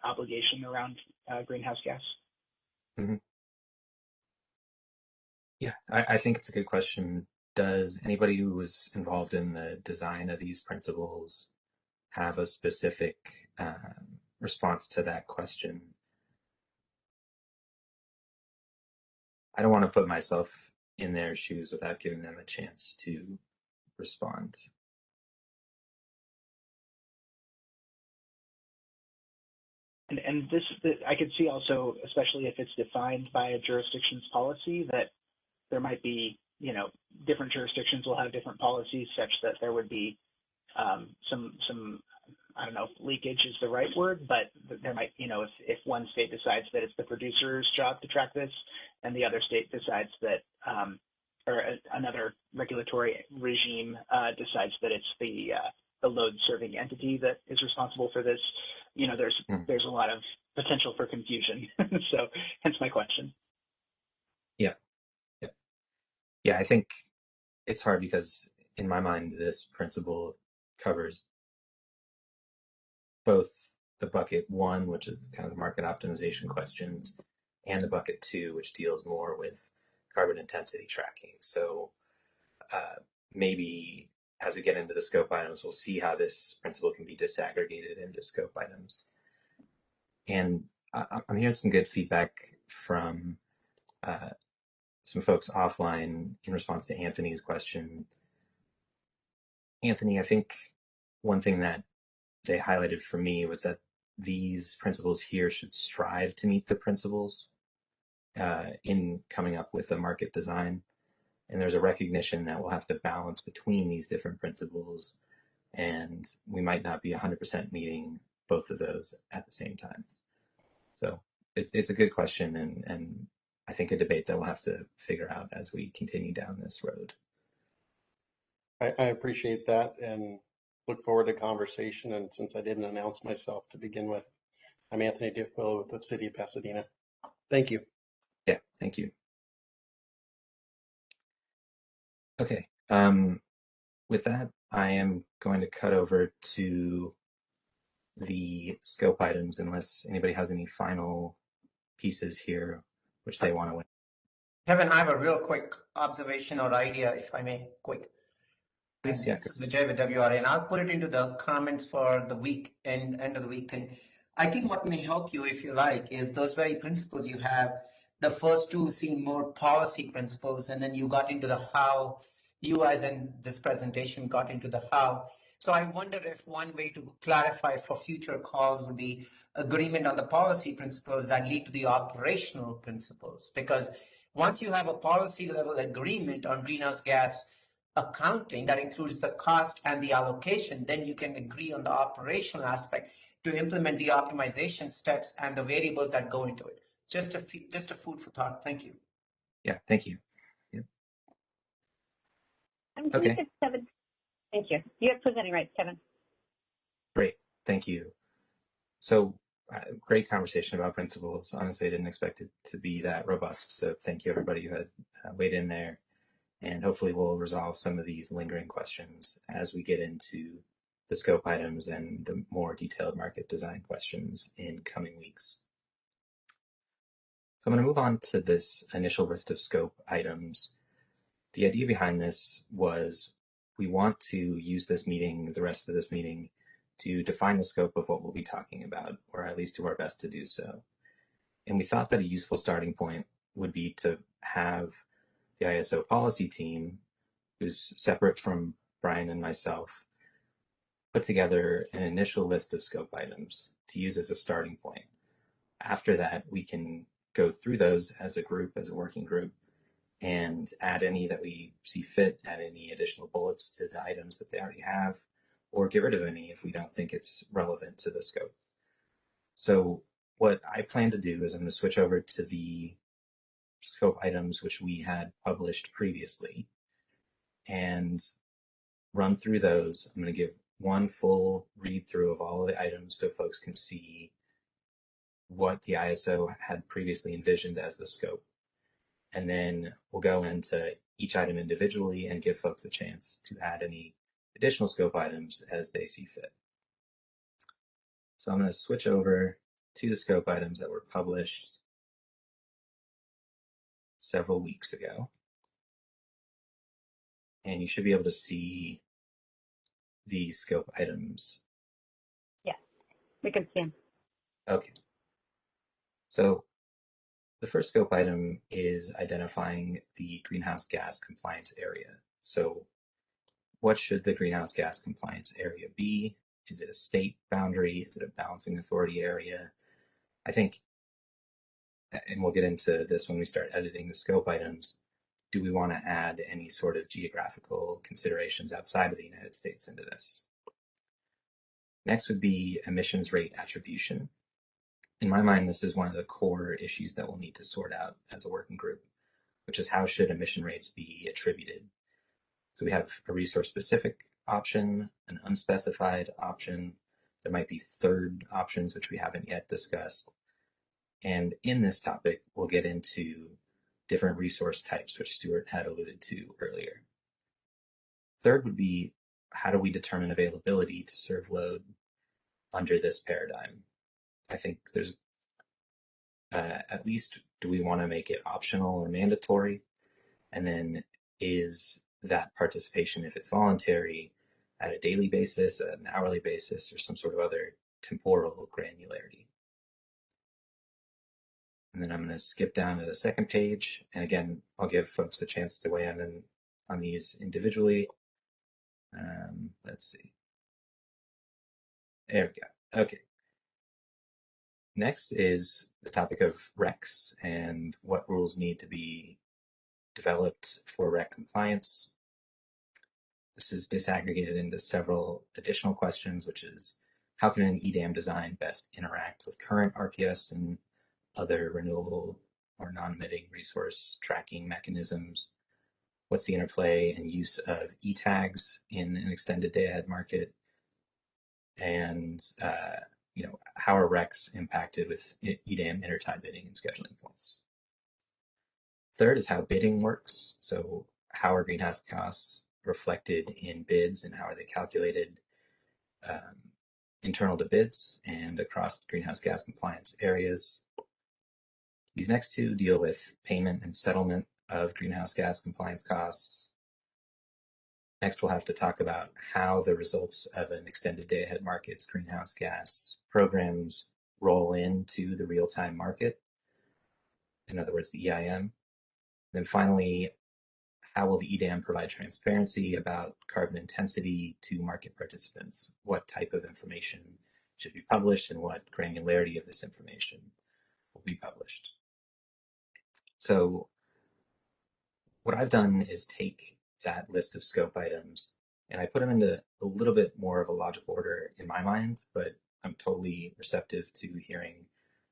obligation around greenhouse gas? Mm-hmm. Yeah, I think it's a good question. Does anybody who was involved in the design of these principles have a specific response to that question? I don't want to put myself in their shoes without giving them a chance to respond. And this, I could see also, especially if it's defined by a jurisdiction's policy, that there might be, different jurisdictions will have different policies such that there would be some, I don't know if leakage is the right word, but there might, if one state decides that it's the producer's job to track this and the other state decides that, or another regulatory regime decides that it's the load serving entity that is responsible for this, there's a lot of potential for confusion. So hence my question. Yeah, I think it's hard because in my mind, this principle covers both the bucket 1, which is kind of the market optimization questions, and the bucket 2, which deals more with carbon intensity tracking. So maybe as we get into the scope items, we'll see how this principle can be disaggregated into scope items. And I'm hearing some good feedback from some folks offline in response to Anthony's question. Anthony, I think one thing that they highlighted for me was that these principles here should strive to meet the principles in coming up with a market design. And there's a recognition that we'll have to balance between these different principles, and we might not be 100% meeting both of those at the same time. So it's a good question, and I think a debate that we'll have to figure out as we continue down this road. I appreciate that and look forward to conversation. And since I didn't announce myself to begin with, I'm Anthony Dickwill with the City of Pasadena. Thank you. Yeah, thank you. Okay, with that, I am going to cut over to the scope items unless anybody has any final pieces here which they want to win. Kevin, I have a real quick observation or idea, if I may, quick. Please, yeah. This is Vijay with WRA, and I'll put it into the comments for the week and end of the week thing. I think what may help you, if you like, is those very principles you have. The first two seem more policy principles, and then you got into the how. You, as in this presentation, got into the how. So I wonder if one way to clarify for future calls would be agreement on the policy principles that lead to the operational principles. Because once you have a policy level agreement on greenhouse gas accounting that includes the cost and the allocation, then you can agree on the operational aspect to implement the optimization steps and the variables that go into it. Just a food for thought. Thank you. Yeah, thank you. Yeah. Okay. Kevin. Thank you. You have presenting rights, Kevin. Great, thank you. So great conversation about principles. Honestly, I didn't expect it to be that robust. So thank you everybody who had weighed in there. And hopefully we'll resolve some of these lingering questions as we get into the scope items and the more detailed market design questions in coming weeks. So I'm going to move on to this initial list of scope items. The idea behind this was we want to use this meeting, the rest of this meeting, to define the scope of what we'll be talking about, or at least do our best to do so. And we thought that a useful starting point would be to have the ISO policy team, who's separate from Brian and myself, put together an initial list of scope items to use as a starting point. After that, we can go through those as a group, as a working group, and add any that we see fit, add any additional bullets to the items that they already have, or get rid of any if we don't think it's relevant to the scope. So what I plan to do is I'm going to switch over to the scope items which we had published previously and run through those. I'm going to give one full read through of all of the items so folks can see what the ISO had previously envisioned as the scope. And then we'll go into each item individually and give folks a chance to add any additional scope items as they see fit. So I'm going to switch over to the scope items that were published several weeks ago. And you should be able to see the scope items. Yeah, we can see them. Okay. So the first scope item is identifying the greenhouse gas compliance area. So what should the greenhouse gas compliance area be? Is it a state boundary? Is it a balancing authority area? I think, and we'll get into this when we start editing the scope items, do we want to add any sort of geographical considerations outside of the United States into this? Next would be emissions rate attribution. In my mind, this is one of the core issues that we'll need to sort out as a working group, which is how should emission rates be attributed? So we have a resource-specific option, an unspecified option. There might be third options, which we haven't yet discussed. And in this topic, we'll get into different resource types, which Stuart had alluded to earlier. Third would be, how do we determine availability to serve load under this paradigm? I think there's, at least, do we want to make it optional or mandatory? And then is that participation, if it's voluntary, at a daily basis, at an hourly basis, or some sort of other temporal granularity? And then I'm going to skip down to the second page. And again, I'll give folks a chance to weigh in on these individually. Let's see. There we go. Okay. Next is the topic of RECs and what rules need to be developed for REC compliance. This is disaggregated into several additional questions, which is how can an EDAM design best interact with current RPS and other renewable or non-emitting resource tracking mechanisms? What's the interplay and use of e-tags in an extended day-ahead market? And how are RECs impacted with EDAM intertie bidding and scheduling points? Third is how bidding works. So how are greenhouse costs reflected in bids and how are they calculated internal to bids and across greenhouse gas compliance areas? These next two deal with payment and settlement of greenhouse gas compliance costs. Next, we'll have to talk about how the results of an extended day-ahead market's greenhouse gas programs roll into the real-time market. In other words, the EIM. Then finally, how will the EDAM provide transparency about carbon intensity to market participants? What type of information should be published and what granularity of this information will be published? So what I've done is take that list of scope items and I put them into a little bit more of a logical order in my mind, but I'm totally receptive to hearing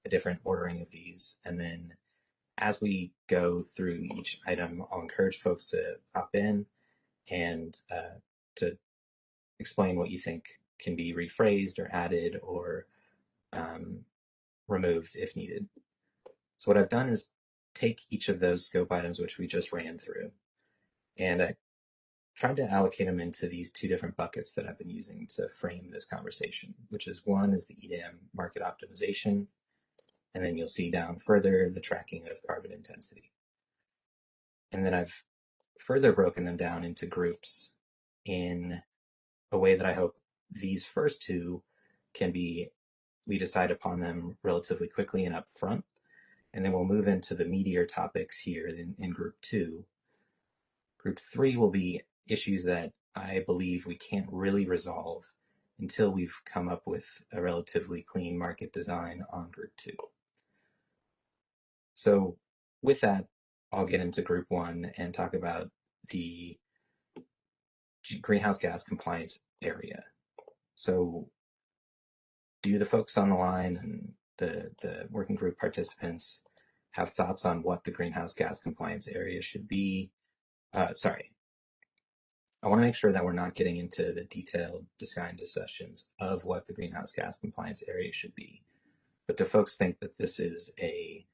a different ordering of these. And then as we go through each item, I'll encourage folks to hop in and to explain what you think can be rephrased or added or removed if needed. So what I've done is take each of those scope items, which we just ran through, and I tried to allocate them into these two different buckets that I've been using to frame this conversation, which is one is the EDAM market optimization, and then you'll see down further the tracking of carbon intensity. And then I've further broken them down into groups in a way that I hope these first two we decide upon them relatively quickly and upfront. And then we'll move into the meatier topics here in group 2. Group 3 will be issues that I believe we can't really resolve until we've come up with a relatively clean market design on group 2. So with that, I'll get into group 1 and talk about the greenhouse gas compliance area. So do the folks on the line and the working group participants have thoughts on what the greenhouse gas compliance area should be? I want to make sure that we're not getting into the detailed design discussions of what the greenhouse gas compliance area should be. But do folks think that this is a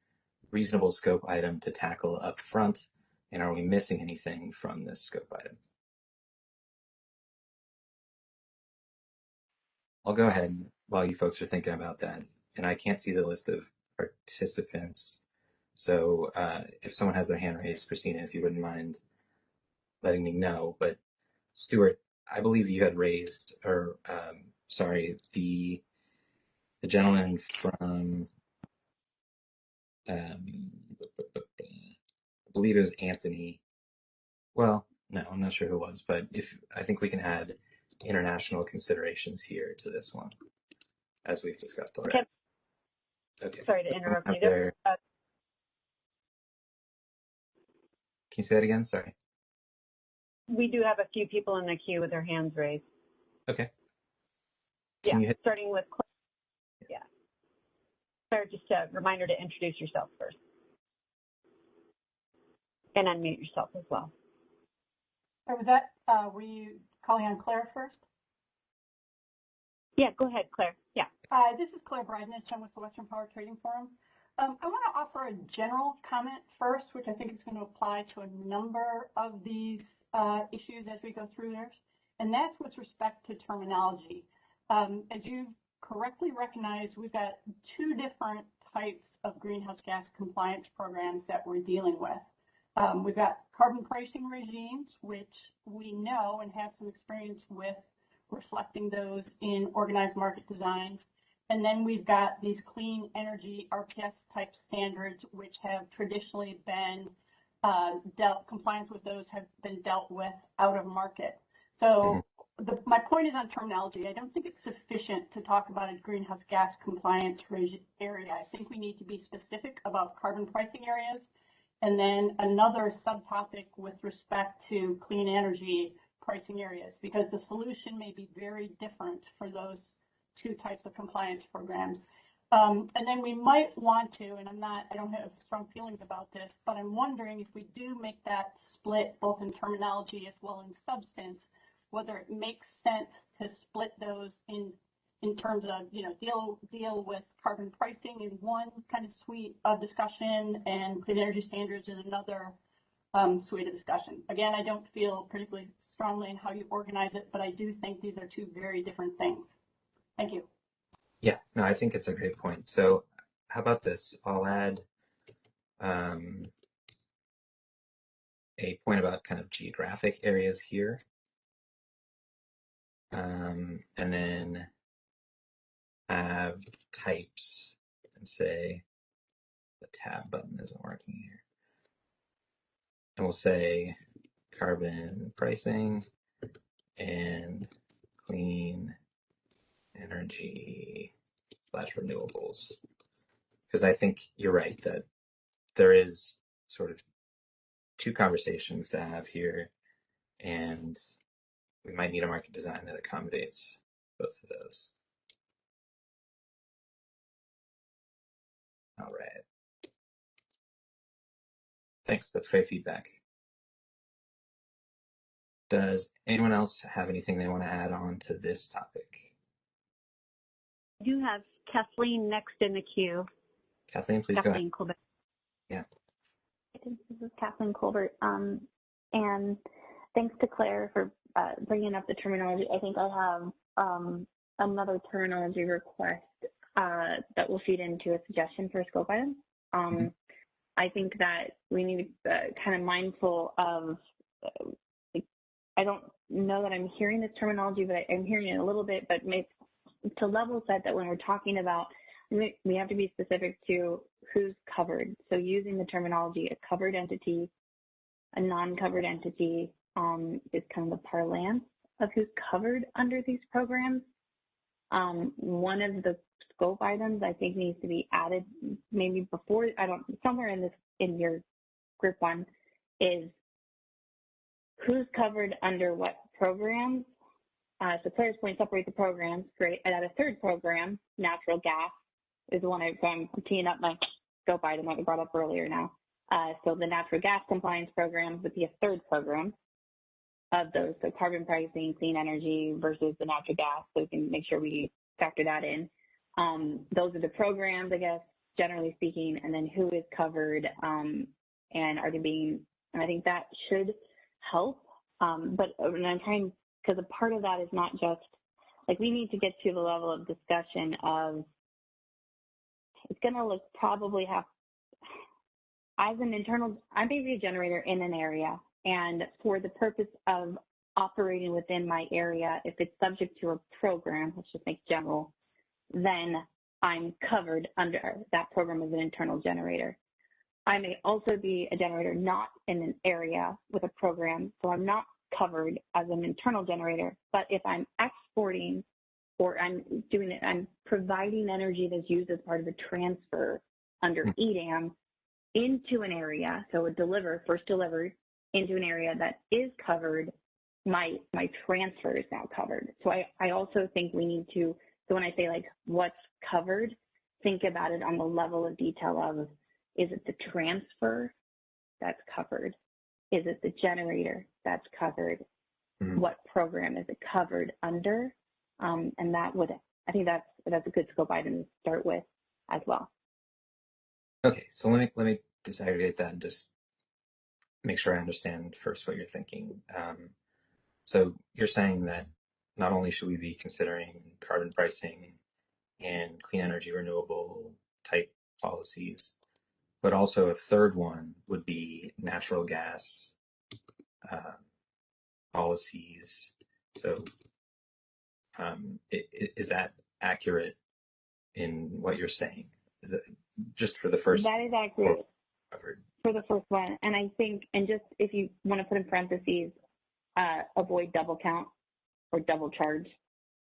reasonable scope item to tackle up front? And are we missing anything from this scope item? I'll go ahead while you folks are thinking about that. And I can't see the list of participants. So if someone has their hand raised, Christina, if you wouldn't mind letting me know. But Stuart, I believe you had raised, or the gentleman from, I believe it was Anthony. Well, no, I'm not sure who it was, but I think we can add international considerations here to this one, as we've discussed already. Okay. Sorry to interrupt you. Can you say that again? Sorry. We do have a few people in the queue with their hands raised. Okay. Starting with Claire. Yeah. Claire, just a reminder to introduce yourself first. And unmute yourself as well. Was that, were you calling on Claire first? Yeah, go ahead, Claire. Yeah. Hi, this is Claire Bridnich. I'm with the Western Power Trading Forum. I want to offer a general comment first, which I think is going to apply to a number of these issues as we go through theirs, and that's with respect to terminology. As you've correctly recognized, we've got two different types of greenhouse gas compliance programs that we're dealing with. We've got carbon pricing regimes, which we know and have some experience with reflecting those in organized market designs. And then we've got these clean energy RPS type standards, which have traditionally been compliance with those have been dealt with out of market. So my point is on terminology. I don't think it's sufficient to talk about a greenhouse gas compliance area. I think we need to be specific about carbon pricing areas, and then another subtopic with respect to clean energy pricing areas, because the solution may be very different for those two types of compliance programs. And then we might want to, and I don't have strong feelings about this, but I'm wondering if we do make that split both in terminology as well in substance, whether it makes sense to split those in terms of, you know, deal with carbon pricing in one kind of suite of discussion and clean energy standards in another suite of discussion. Again, I don't feel particularly strongly in how you organize it, but I do think these are two very different things. Thank you. Yeah, no, I think it's a great point. So how about this? I'll add a point about kind of geographic areas here. And then have types and say the tab button isn't working here. And we'll say carbon pricing and clean energy / renewables. Because I think you're right that there is sort of two conversations to have here, and we might need a market design that accommodates both of those. All right. Thanks, that's great feedback. Does anyone else have anything they want to add on to this topic? I do have Kathleen next in the queue. Kathleen, please go ahead. Colbert. Yeah. This is Kathleen Colbert. And thanks to Claire for bringing up the terminology. I think I have another terminology request that will feed into a suggestion for a scope item. I think that we need to be kind of mindful of, I don't know that I'm hearing this terminology, but I'm hearing it a little bit, but maybe to level set that when we're talking about, we have to be specific to who's covered. So using the terminology, a covered entity, a non-covered entity is kind of the parlance of who's covered under these programs. One of the scope items I think needs to be added maybe before, somewhere in your group one is who's covered under what programs. So Claire's point, separate the programs, great. And at a third program, natural gas is the one I'm teeing up my scope item that we brought up earlier now. So the natural gas compliance program would be a third program of those. So carbon pricing, clean energy versus the natural gas. So we can make sure we factor that in. Those are the programs, I guess, generally speaking, and then who is covered and are they being, and I think that should help. But when I'm trying, because a part of that is not just, like we need to get to the level of discussion of, it's going to look probably have, as an internal, I may be a generator in an area, and for the purpose of operating within my area, if it's subject to a program, let's just make general, then I'm covered under that program as an internal generator. I may also be a generator not in an area with a program, so I'm not covered as an internal generator, but if I'm exporting or I'm providing energy that's used as part of a transfer under EDAM into an area, so first delivered into an area that is covered, my transfer is now covered. So I also think we need to, so when I say like what's covered, think about it on the level of detail of, is it the transfer that's covered? Is it the generator that's covered? What program is it covered under? And that would, I think that's a good scope item to start with as well. Okay, so let me disaggregate that and just make sure I understand first what you're thinking. So you're saying that not only should we be considering carbon pricing and clean energy renewable type policies, but also a third one would be natural gas policies. So is that accurate in what you're saying? Is it just for the first? That is accurate covered? for the first one. And I think, and just if you want to put in parentheses, avoid double count or double charge,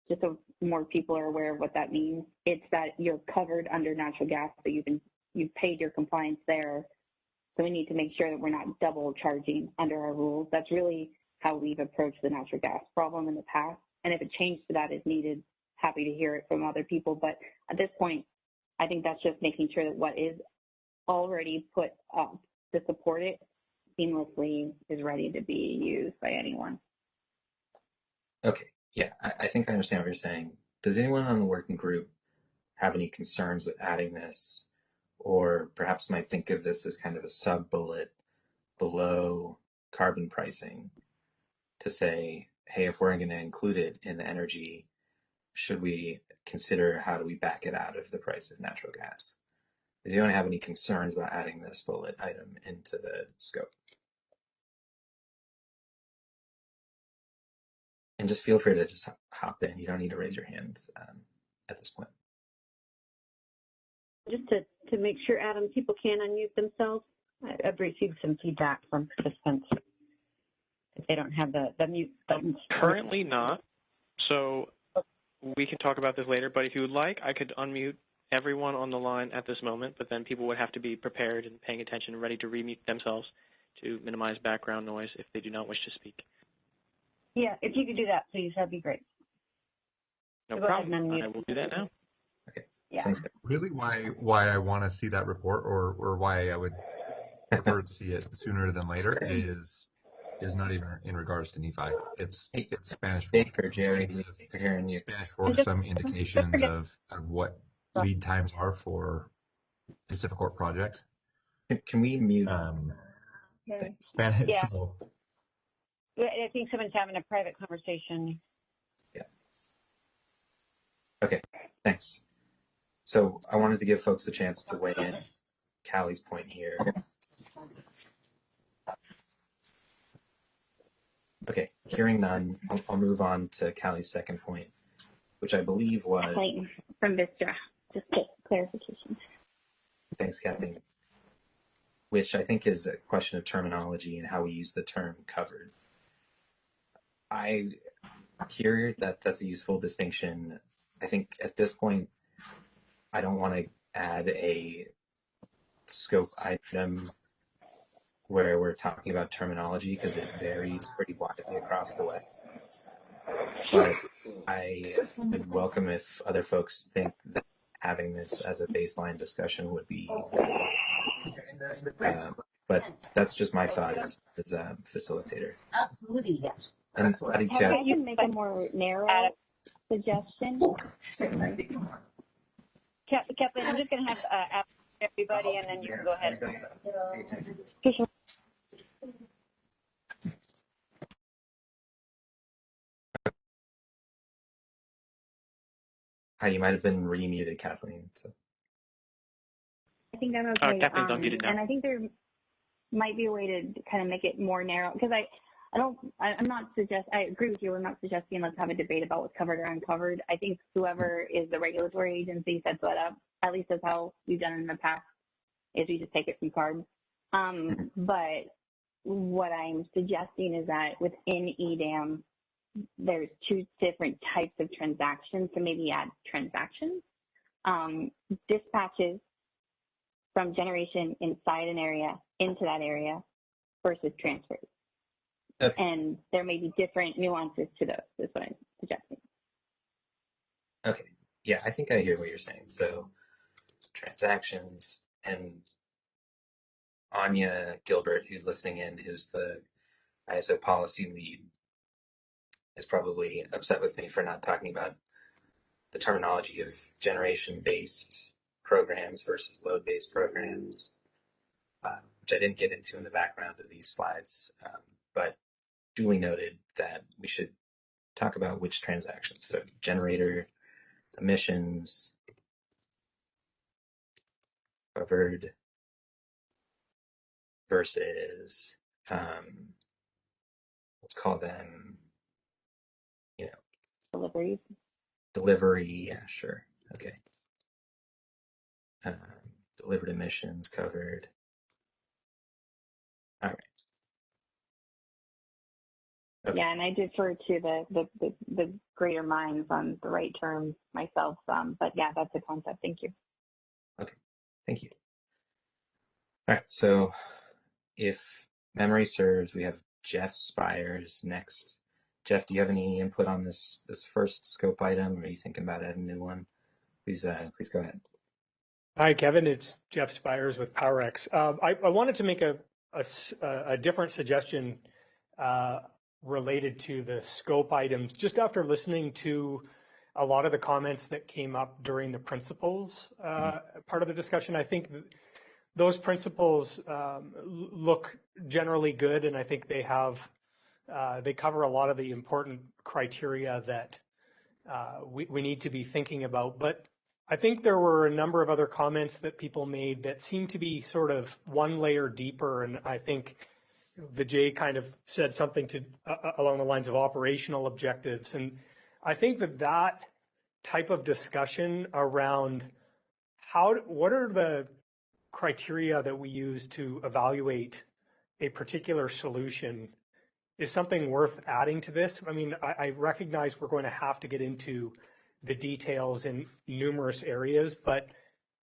just so more people are aware of what that means. It's that you're covered under natural gas, so you've paid your compliance there. So we need to make sure that we're not double charging under our rules. That's really how we've approached the natural gas problem in the past. And if a change to that is needed, happy to hear it from other people. But at this point, I think that's just making sure that what is already put up to support it seamlessly is ready to be used by anyone. Okay, yeah, I think I understand what you're saying. Does anyone on the working group have any concerns with adding this, or perhaps might think of this as kind of a sub-bullet below carbon pricing to say, hey, if we're going to include it in the energy, should we consider how do we back it out of the price of natural gas? Does anyone have any concerns about adding this bullet item into the scope? And just feel free to just hop in. You don't need to raise your hand at this point. Just to make sure, Adam, people can unmute themselves. I've received some feedback from participants if they don't have the mute buttons. Currently not. So we can talk about this later, but if you would like, I could unmute everyone on the line at this moment, but then people would have to be prepared and paying attention and ready to remute themselves to minimize background noise if they do not wish to speak. Yeah, if you could do that, please, that'd be great. No problem. I will do that now. Okay. Yeah. Thanks. Really, why I want to see that report, or why I would prefer to see it sooner than later, is not even in regards to NEFI. It's Spanish for Jerry. Hearing you. Spanish for some indications of what lead times are for Pacific Port projects. Can we mute Spanish? Yeah. I think someone's having a private conversation. Yeah. Okay, thanks. So I wanted to give folks a chance to weigh in. Callie's point here. Okay, hearing none, I'll move on to Callie's second point, which I believe was... Kathleen from Vistra, just a clarification. Thanks, Kathleen. Which I think is a question of terminology and how we use the term covered. I hear that that's a useful distinction. I think at this point, I don't want to add a scope item where we're talking about terminology because it varies pretty widely across the way. But I would welcome if other folks think that having this as a baseline discussion would be, but that's just my thought as a facilitator. Absolutely, yes. And I can make a more narrow suggestion. Kathleen, I'm just going to have ask everybody, and then you can go ahead. Hi, you might have been remuted, Kathleen. So. I think I'm okay. Kathleen's unmuted now. And I think there might be a way to kind of make it more narrow, because I agree with you. I'm not suggesting let's have a debate about what's covered or uncovered. I think whoever is the regulatory agency sets that up, at least that's how we've done it in the past, is we just take it from CARB. But what I'm suggesting is that within EDAM, there's two different types of transactions, so maybe add transactions. Dispatches from generation inside an area into that area versus transfers. Okay. And there may be different nuances to those, is what I'm suggesting. Okay. Yeah, I think I hear what you're saying. So transactions, and Anya Gilbert, who's listening in, who's the ISO policy lead, is probably upset with me for not talking about the terminology of generation-based programs versus load-based programs, which I didn't get into in the background of these slides, but duly noted that we should talk about which transactions. So generator, emissions, covered versus, let's call them, delivery. Delivery, yeah, sure. Okay. Delivered emissions covered. All right. Okay. Yeah, and I defer to the greater minds on the right term myself. But yeah, that's the concept. Thank you. Okay, thank you. All right, so if memory serves, we have Jeff Spires next. Jeff, do you have any input on this first scope item, or are you thinking about adding a new one? Please go ahead. Hi, Kevin. It's Jeff Spires with PowerX. I wanted to make a different suggestion related to the scope items. Just after listening to a lot of the comments that came up during the principles part of the discussion, I think those principles look generally good, and I think they have they cover a lot of the important criteria that we need to be thinking about. But I think there were a number of other comments that people made that seemed to be sort of one layer deeper, and I think Vijay kind of said something to along the lines of operational objectives, and I think that type of discussion around what are the criteria that we use to evaluate a particular solution is something worth adding to this. I mean, I recognize we're going to have to get into the details in numerous areas, but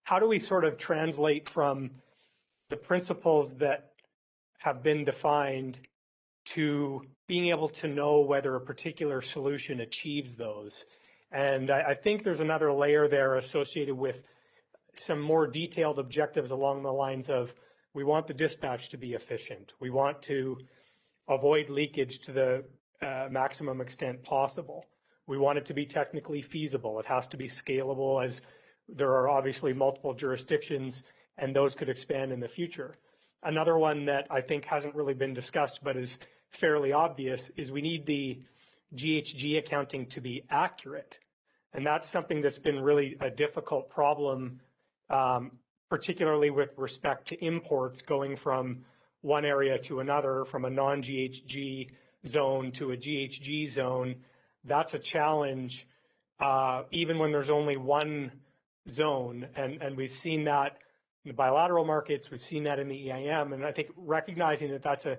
how do we sort of translate from the principles that have been defined to being able to know whether a particular solution achieves those? And I think there's another layer there associated with some more detailed objectives along the lines of, we want the dispatch to be efficient. We want to avoid leakage to the maximum extent possible. We want it to be technically feasible. It has to be scalable, as there are obviously multiple jurisdictions and those could expand in the future. Another one that I think hasn't really been discussed but is fairly obvious is we need the GHG accounting to be accurate. And that's something that's been really a difficult problem, particularly with respect to imports going from one area to another, from a non-GHG zone to a GHG zone. That's a challenge, even when there's only one zone. And we've seen that in the bilateral markets, we've seen that in the EIM. And I think recognizing that that's a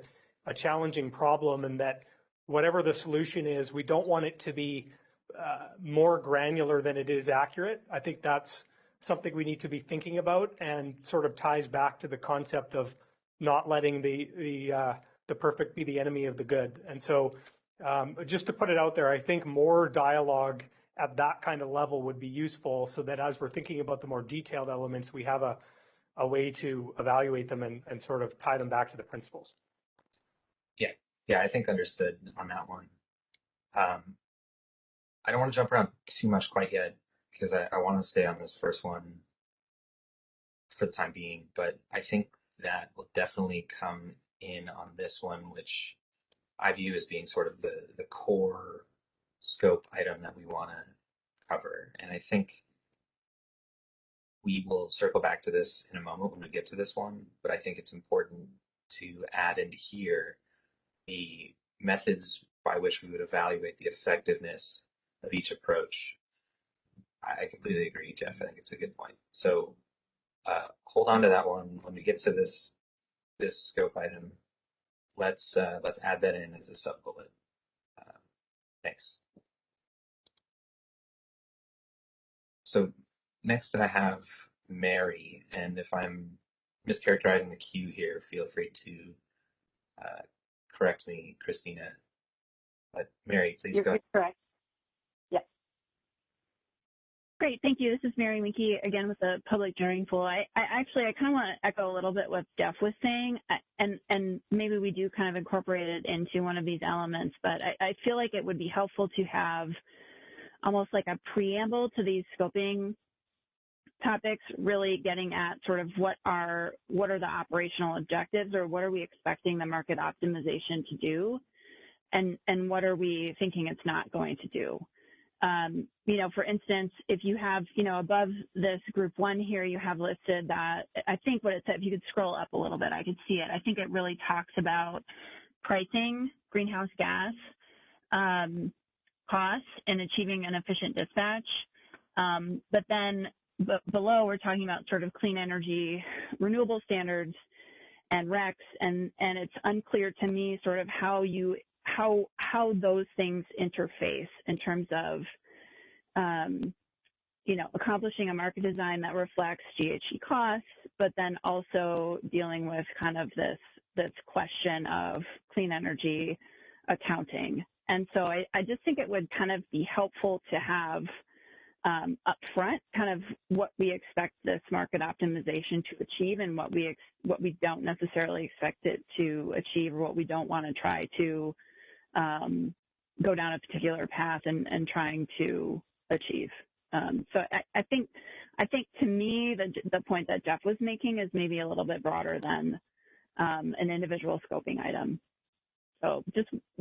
challenging problem, and that whatever the solution is, we don't want it to be more granular than it is accurate. I think that's something we need to be thinking about, and sort of ties back to the concept of not letting the perfect be the enemy of the good. And so just to put it out there, I think more dialogue at that kind of level would be useful, so that as we're thinking about the more detailed elements, we have a way to evaluate them and sort of tie them back to the principles. Yeah, I think understood on that one. I don't want to jump around too much quite yet, because I want to stay on this first one for the time being, but I think that will definitely come in on this one, which I view as being sort of the core scope item that we want to cover. And I think we will circle back to this in a moment when we get to this one, but I think it's important to add into here the methods by which we would evaluate the effectiveness of each approach. I completely agree, Jeff. I think it's a good point. So hold on to that one. When we get to this scope item, let's add that in as a sub-bullet. Thanks. So next I have Mary, and if I'm mischaracterizing the queue here, feel free to correct me, Christina. But Mary, please go ahead. You're correct. Yep. Great, thank you. This is Mary Minke again with the Public Generating Pool. I kind of want to echo a little bit what Jeff was saying, and maybe we do kind of incorporate it into one of these elements, but I feel like it would be helpful to have almost like a preamble to these scoping topics, really getting at sort of what are the operational objectives, or what are we expecting the market optimization to do, and what are we thinking it's not going to do. For instance, if you have, above this group 1 here, you have listed that, I think what it said, if you could scroll up a little bit, I could see it. I think it really talks about pricing greenhouse gas costs and achieving an efficient dispatch. But then below, we're talking about sort of clean energy, renewable standards, and RECs, and it's unclear to me sort of how those things interface in terms of accomplishing a market design that reflects GHG costs, but then also dealing with kind of this question of clean energy accounting. And so I just think it would kind of be helpful to have upfront kind of what we expect this market optimization to achieve and what we don't necessarily expect it to achieve, or what we don't want to try to go down a particular path and trying to achieve. So I think to me the point that Jeff was making is maybe a little bit broader than an individual scoping item. So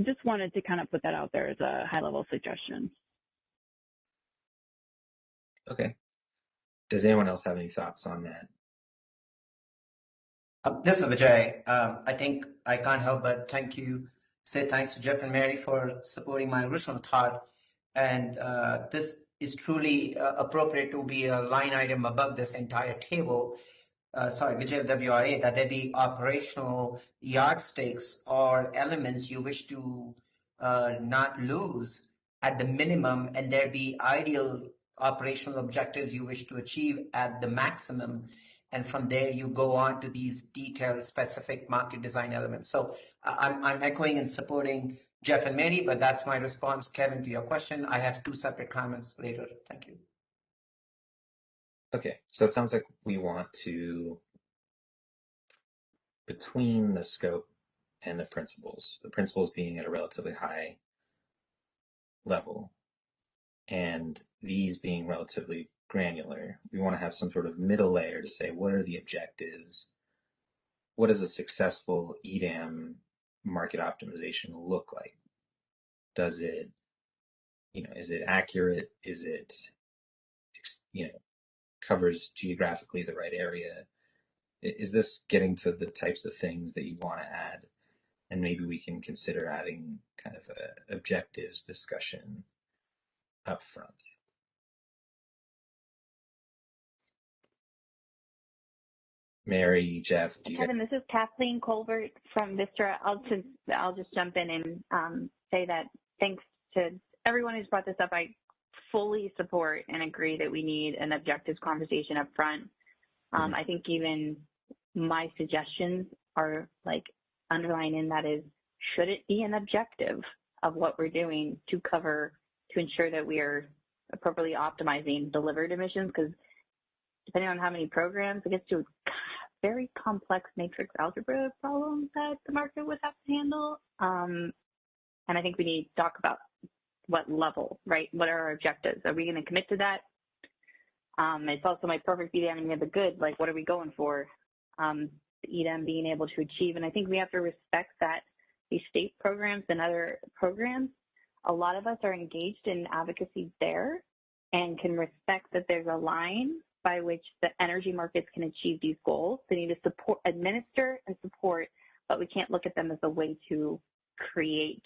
just wanted to kind of put that out there as a high level suggestion. Okay. Does anyone else have any thoughts on that? This is Vijay. I think I can't help but say thanks to Jeff and Mary for supporting my original thought. And this is truly appropriate to be a line item above this entire table. Vijay WRA, that there be operational yardsticks or elements you wish to not lose at the minimum, and there be ideal operational objectives you wish to achieve at the maximum. And from there, you go on to these detailed, specific market design elements. So I'm echoing and supporting Jeff and Mary, but that's my response, Kevin, to your question. I have two separate comments later. Thank you. Okay, so it sounds like we want to, between the scope and the principles being at a relatively high level, and these being relatively granular, we want to have some sort of middle layer to say, what are the objectives? What does a successful EDAM market optimization look like? Does it, is it accurate? Is it, covers geographically the right area? Is this getting to the types of things that you want to add? And maybe we can consider adding kind of a objectives discussion up front. Mary, Jeff, Kevin, this is Kathleen Colbert from Vistra. I'll just jump in and say that thanks to everyone who's brought this up. I fully support and agree that we need an objectives conversation up front. I think even my suggestions are like underlying in that is, should it be an objective of what we're doing to ensure that we are appropriately optimizing delivered emissions? Because depending on how many programs, it gets to very complex matrix algebra problems that the market would have to handle. And I think we need to talk about what level, right? What are our objectives? Are we going to commit to that? It's also my perfect EDAM the good, like what are we going for? EDAM being able to achieve. And I think we have to respect that these state programs and other programs, a lot of us are engaged in advocacy there and can respect that there's a line by which the energy markets can achieve these goals. They need to administer and support, but we can't look at them as a way to create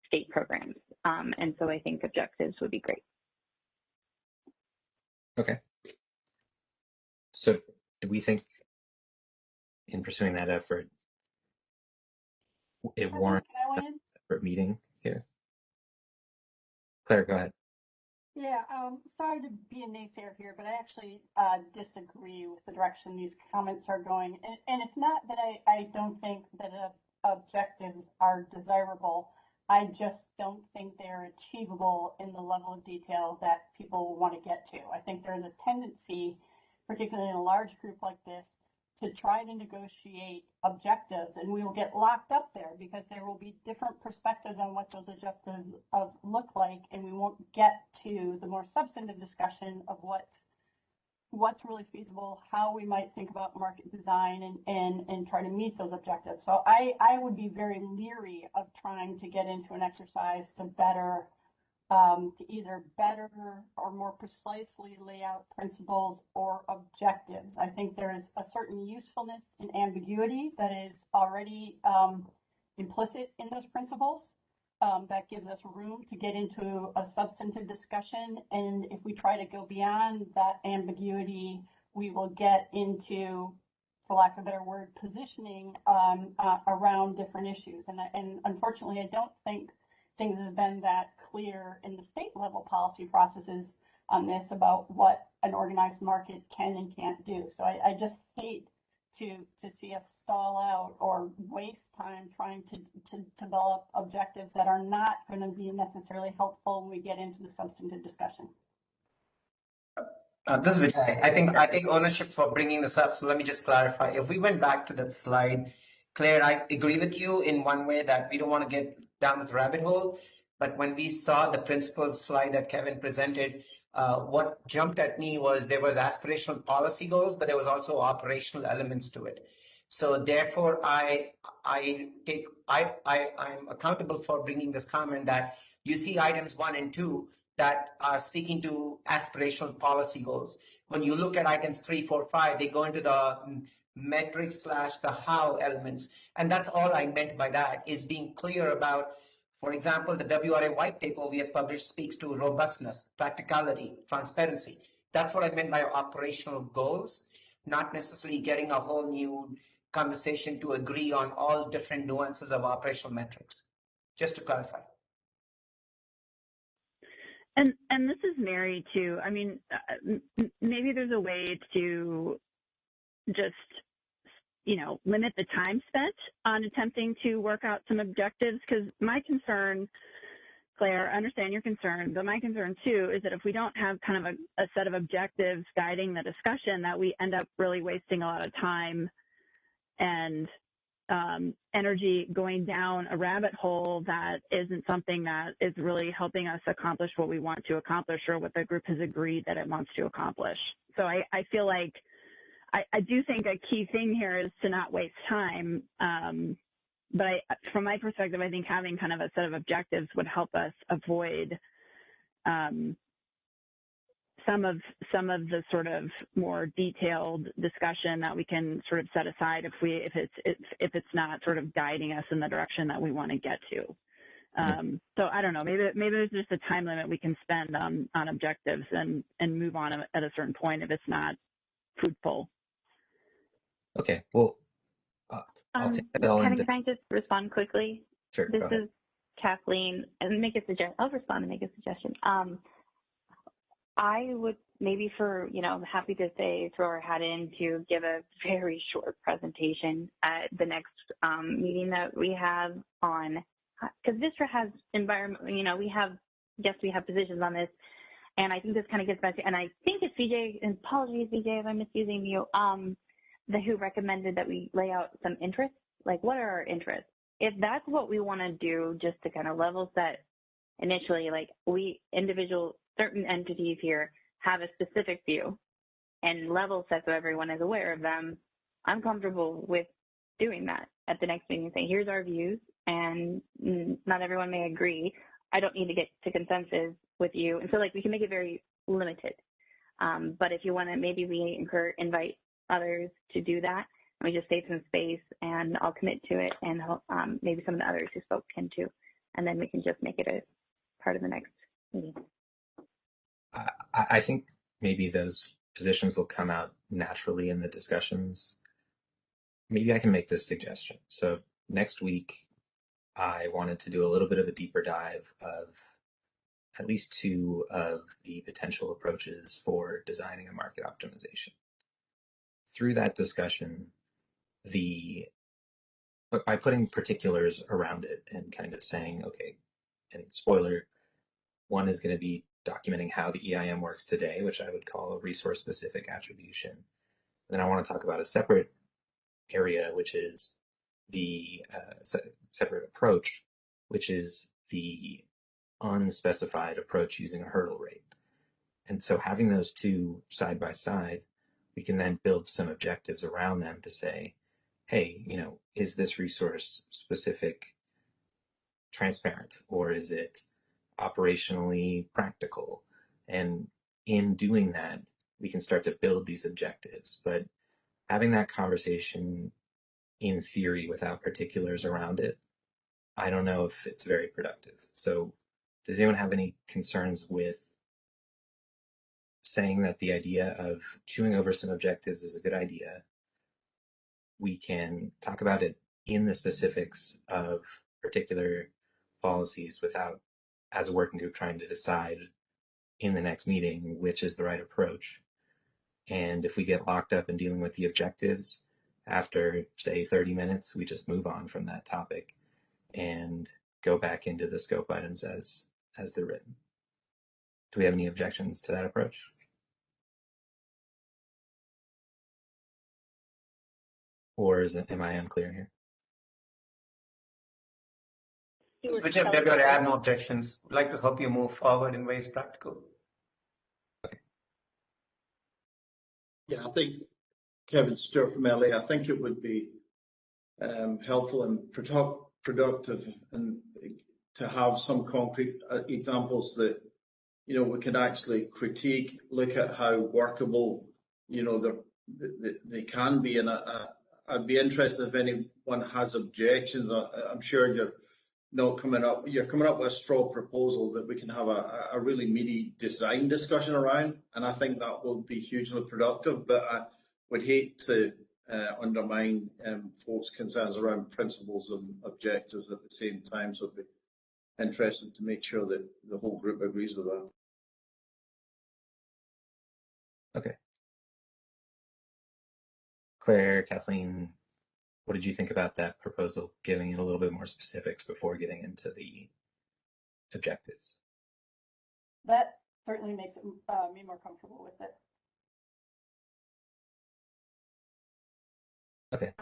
state programs. And so I think objectives would be great. Okay. So do we think in pursuing that effort, it warrants a separate meeting here? Claire, go ahead. Yeah, sorry to be a naysayer here, but I actually disagree with the direction these comments are going. And it's not that I don't think that objectives are desirable. I just don't think they're achievable in the level of detail that people want to get to. I think there's a tendency, particularly in a large group like this, to try to negotiate objectives, and we will get locked up there because there will be different perspectives on what those objectives look like, and we won't get to the more substantive discussion of what's really feasible, how we might think about market design and try to meet those objectives. So I would be very leery of trying to get into an exercise to either better or more precisely lay out principles or objectives. I think there is a certain usefulness in ambiguity that is already implicit in those principles. that gives us room to get into a substantive discussion. And if we try to go beyond that ambiguity, we will get into, for lack of a better word, positioning around different issues. And unfortunately, I don't think things have been that clear in the state level policy processes on this about what an organized market can and can't do. So I just hate to see us stall out or waste time trying to develop objectives that are not going to be necessarily helpful when we get into the substantive discussion. This is Vijay. I take ownership for bringing this up. So let me just clarify. If we went back to that slide, Claire, I agree with you in one way that we don't want to get down this rabbit hole. But when we saw the principles slide that Kevin presented, what jumped at me was there was aspirational policy goals, but there was also operational elements to it. So therefore, I'm accountable for bringing this comment that you see items 1 and 2 that are speaking to aspirational policy goals. When you look at items 3, 4, 5, they go into the metrics / the how elements. And that's all I meant by that, is being clear about, for example, the WRA white paper we have published speaks to robustness, practicality, transparency. That's what I meant by operational goals, not necessarily getting a whole new conversation to agree on all different nuances of operational metrics. Just to clarify. And this is Mary too. I mean, maybe there's a way to just, limit the time spent on attempting to work out some objectives, because my concern, Claire, I understand your concern, but my concern too is that if we don't have kind of a set of objectives guiding the discussion, that we end up really wasting a lot of time and energy going down a rabbit hole that isn't something that is really helping us accomplish what we want to accomplish or what the group has agreed that it wants to accomplish. So I feel like I do think a key thing here is to not waste time. But from my perspective, I think having kind of a set of objectives would help us avoid some of the sort of more detailed discussion that we can sort of set aside if it's not sort of guiding us in the direction that we want to get to. So I don't know, maybe there's just a time limit we can spend on objectives and move on at a certain point if it's not fruitful. Okay, well, I'll take that all Kevin, can I just respond quickly? Sure. This is Kathleen, and make a suggestion. I'll respond and make a suggestion. I would maybe I'm happy to say throw our hat in to give a very short presentation at the next meeting that we have on, because Vistra has environment, we have positions on this, and I think this kind of gets back to, and I think it's VJ, and apologies VJ if I'm misusing you, who recommended that we lay out some interests, like what are our interests? If that's what we want to do, just to kind of level set initially, like certain entities here have a specific view and level set so everyone is aware of them, I'm comfortable with doing that at the next meeting, saying here's our views, and not everyone may agree. I don't need to get to consensus with you. And so we can make it very limited. But if you want to, maybe we invite others to do that. And we just save some space, and I'll commit to it, and maybe some of the others who spoke can too. And then we can just make it a part of the next meeting. I think maybe those positions will come out naturally in the discussions. Maybe I can make this suggestion. So next week, I wanted to do a little bit of a deeper dive of at least 2 of the potential approaches for designing a market optimization. Through that discussion, by putting particulars around it and kind of saying, okay, and spoiler, one is going to be documenting how the EIM works today, which I would call a resource-specific attribution. Then I want to talk about a separate area, which is the separate approach, which is the unspecified approach using a hurdle rate. And so having those 2 side by side, we can then build some objectives around them to say, hey, is this resource specific transparent, or is it operationally practical? And in doing that, we can start to build these objectives. But having that conversation in theory without particulars around it I don't know if it's very productive. So does anyone have any concerns with saying that the idea of chewing over some objectives is a good idea? We can talk about it in the specifics of particular policies without, as a working group, trying to decide in the next meeting which is the right approach. And if we get locked up in dealing with the objectives, after, say, 30 minutes, we just move on from that topic and go back into the scope items as they're written. Do we have any objections to that approach? Or am I unclear here? Whichever I have no objections. I'd like to help you move forward in ways practical. Yeah, I think Kevin Stewart from LA, I think it would be helpful and productive and to have some concrete examples that, you know, we can actually critique, look at how workable, you know, they can be. And I'd be interested if anyone has objections. I'm sure you're coming up with a straw proposal that we can have a really meaty design discussion around. And I think that will be hugely productive, but I would hate to undermine folks' concerns around principles and objectives at the same time. So I'd be interested to make sure that the whole group agrees with that. Okay. Claire, Kathleen, what did you think about that proposal, giving it a little bit more specifics before getting into the objectives? That certainly makes me more comfortable with it. Okay.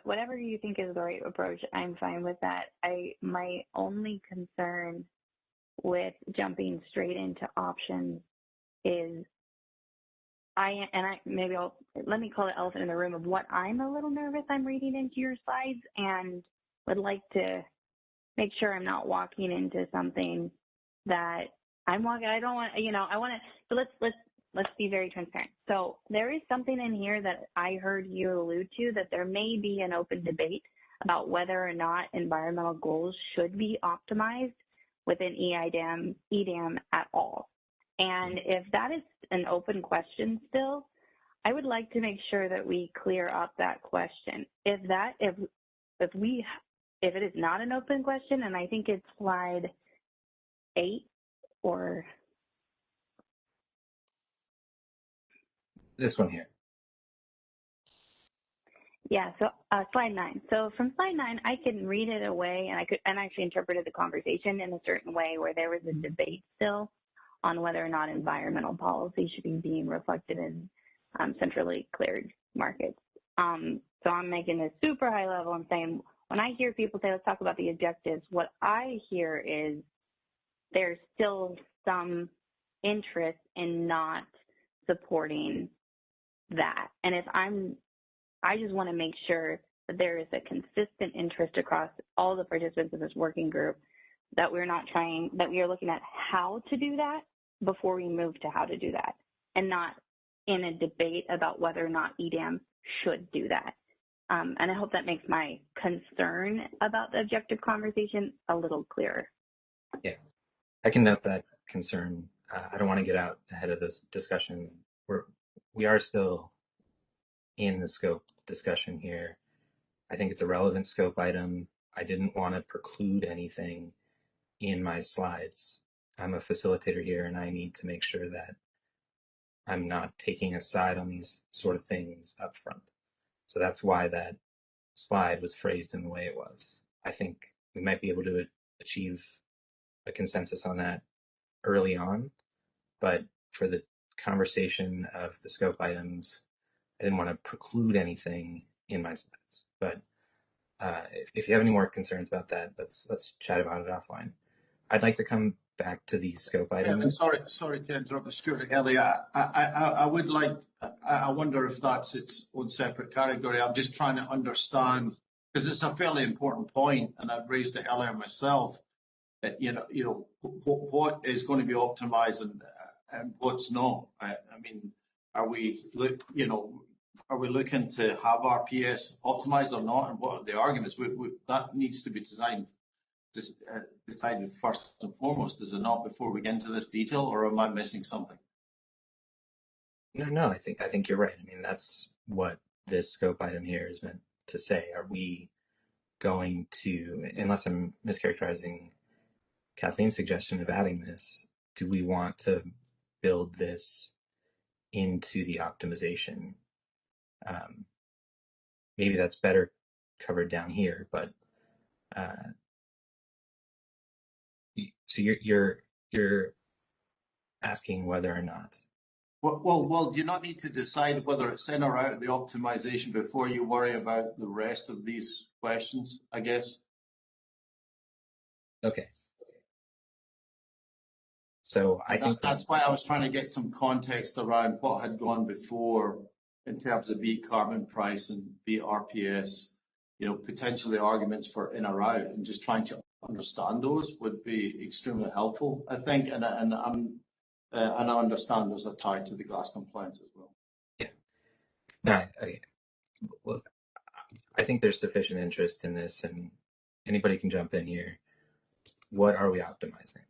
Whatever you think is the right approach, I'm fine with that. My only concern with jumping straight into options is let me call it elephant in the room of what I'm a little nervous I'm reading into your slides, and would like to make sure I'm not walking into something that I don't want, I want to, so let's be very transparent. So there is something in here that I heard you allude to, that there may be an open debate about whether or not environmental goals should be optimized within EDAM at all. And if that is an open question still, I would like to make sure that we clear up that question. If it is not an open question, and I think it's slide 8 or this one here. Yeah, so slide 9. So from slide 9, I can read it away, and I actually interpreted the conversation in a certain way where there was a debate still on whether or not environmental policy should be being reflected in centrally cleared markets. So I'm making this super high level. I'm saying, when I hear people say, let's talk about the objectives, what I hear is there's still some interest in not supporting that. And I just want to make sure that there is a consistent interest across all the participants in this working group, that we are looking at how to do that before we move to how to do that, and not in a debate about whether or not EDAM should do that. And I hope that makes my concern about the objective conversation a little clearer. Yeah, I can note that concern. I don't want to get out ahead of this discussion. We are still in the scope discussion here. I think it's a relevant scope item. I didn't want to preclude anything in my slides. I'm a facilitator here, and I need to make sure that I'm not taking a side on these sort of things up front. So that's why that slide was phrased in the way it was. I think we might be able to achieve a consensus on that early on, but for the conversation of the scope items, I didn't want to preclude anything in my slides. But if you have any more concerns about that, let's chat about it offline. I'd like to come back to the scope items. Sorry to interrupt, Stuart. Earlier, I wonder if that's its own separate category. I'm just trying to understand, because it's a fairly important point, and I've raised it earlier myself. That, what is going to be optimized and what's not. I mean, are we, are we looking to have RPS optimized or not, and what are the arguments? That needs to be decided first and foremost, is it not, before we get into this detail, or am I missing something? No, I think you're right. I mean, that's what this scope item here is meant to say. Are we going to, unless I'm mischaracterizing Kathleen's suggestion of adding this, do we want to build this into the optimization? Maybe that's better covered down here, but so you're asking whether or not. Well, do you not need to decide whether it's in or out of the optimization before you worry about the rest of these questions, I guess? Okay. So I think that's why I was trying to get some context around what had gone before in terms of beat carbon price and beat RPS, potentially arguments for in or out, and just trying to understand those would be extremely helpful, I think. And I understand there's a tie to the glass compliance as well. Yeah. No, well, I think there's sufficient interest in this, and anybody can jump in here. What are we optimizing?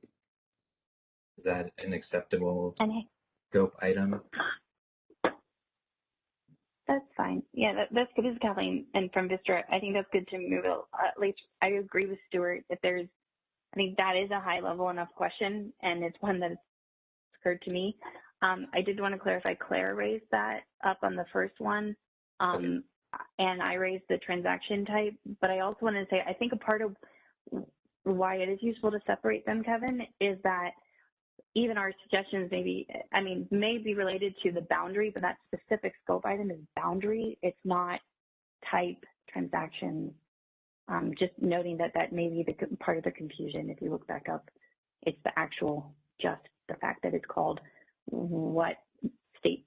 Is that an acceptable scope item? That's fine. Yeah, that's good. This is Kathleen, and from Vistra, I think that's good to move it. At least I agree with Stuart. I think that is a high level enough question, and it's one that occurred to me. I did want to clarify, Claire raised that up on the first one, and I raised the transaction type, but I also want to say, I think a part of why it is useful to separate them, Kevin, is that even our suggestions may be related to the boundary, but that specific scope item is boundary. It's not type transaction. Just noting that may be the part of the confusion. If you look back up, it's the actual, just the fact that it's called what state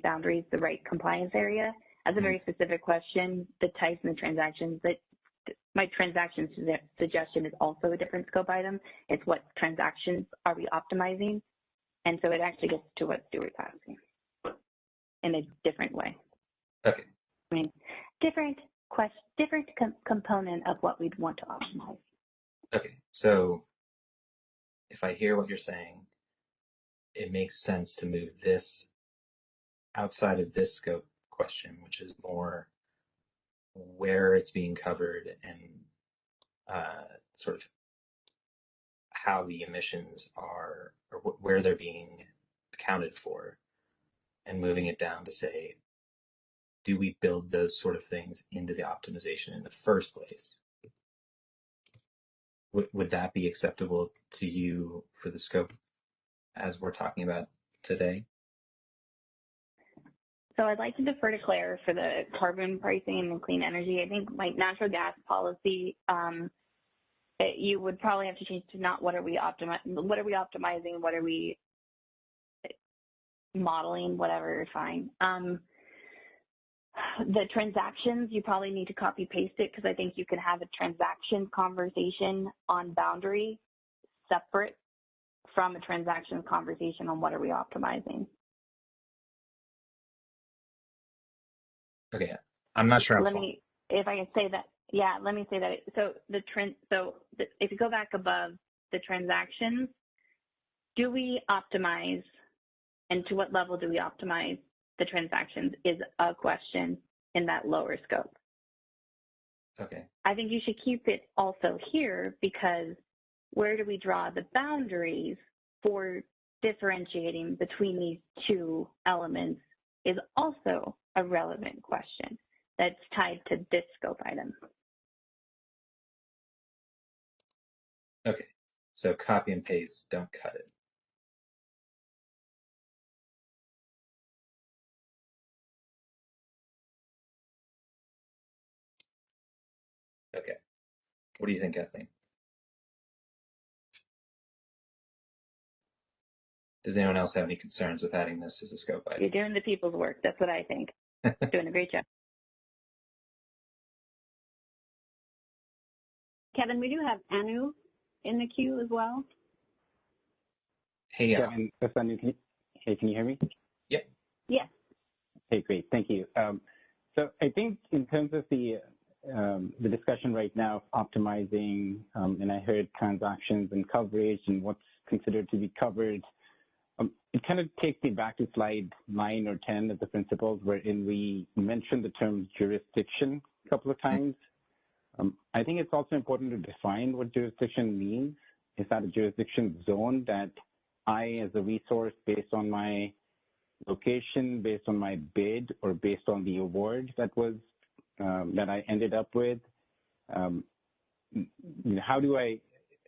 boundaries the right compliance area. That's a very specific question. The types and the transactions that my transaction suggestion is also a different scope item. It's what transactions are we optimizing? And so it actually gets to what Stuart's asking in a different way. Okay. I mean, different component of what we'd want to optimize. Okay. So if I hear what you're saying, it makes sense to move this outside of this scope question, which is more where it's being covered and sort of how the emissions are, or where they're being accounted for, and moving it down to say, do we build those sort of things into the optimization in the first place? Would that be acceptable to you for the scope as we're talking about today? So I'd like to defer to Claire for the carbon pricing and clean energy. I think like natural gas policy, you would probably have to change to not what are we optimizing, what are we modeling, whatever, fine. The transactions, you probably need to copy paste it, because I think you can have a transaction conversation on boundary separate from a transaction conversation on what are we optimizing. Okay, I'm not sure. If I can say that, yeah, let me say that. So if you go back above the transactions, do we optimize, and to what level do we optimize the transactions is a question in that lower scope. Okay. I think you should keep it also here, because where do we draw the boundaries for differentiating between these two elements is also a relevant question that's tied to this scope item. Okay, so copy and paste, don't cut it. Okay, what do you think, Kathleen? Does anyone else have any concerns with adding this as a scope item? You're doing the people's work. That's what I think. Doing a great job. Kevin, we do have Anu in the queue as well. Hey, Kevin, that's Anu. Can you hear me? Yep. Yes. Hey, great. Thank you. So I think in terms of the discussion right now of optimizing, and I heard transactions and coverage and what's considered to be covered, it kind of takes me back to slide 9 or 10 of the principles, wherein we mentioned the term jurisdiction a couple of times. I think it's also important to define what jurisdiction means. Is that a jurisdiction zone that I, as a resource, based on my location, based on my bid, or based on the award that was that I ended up with? How do I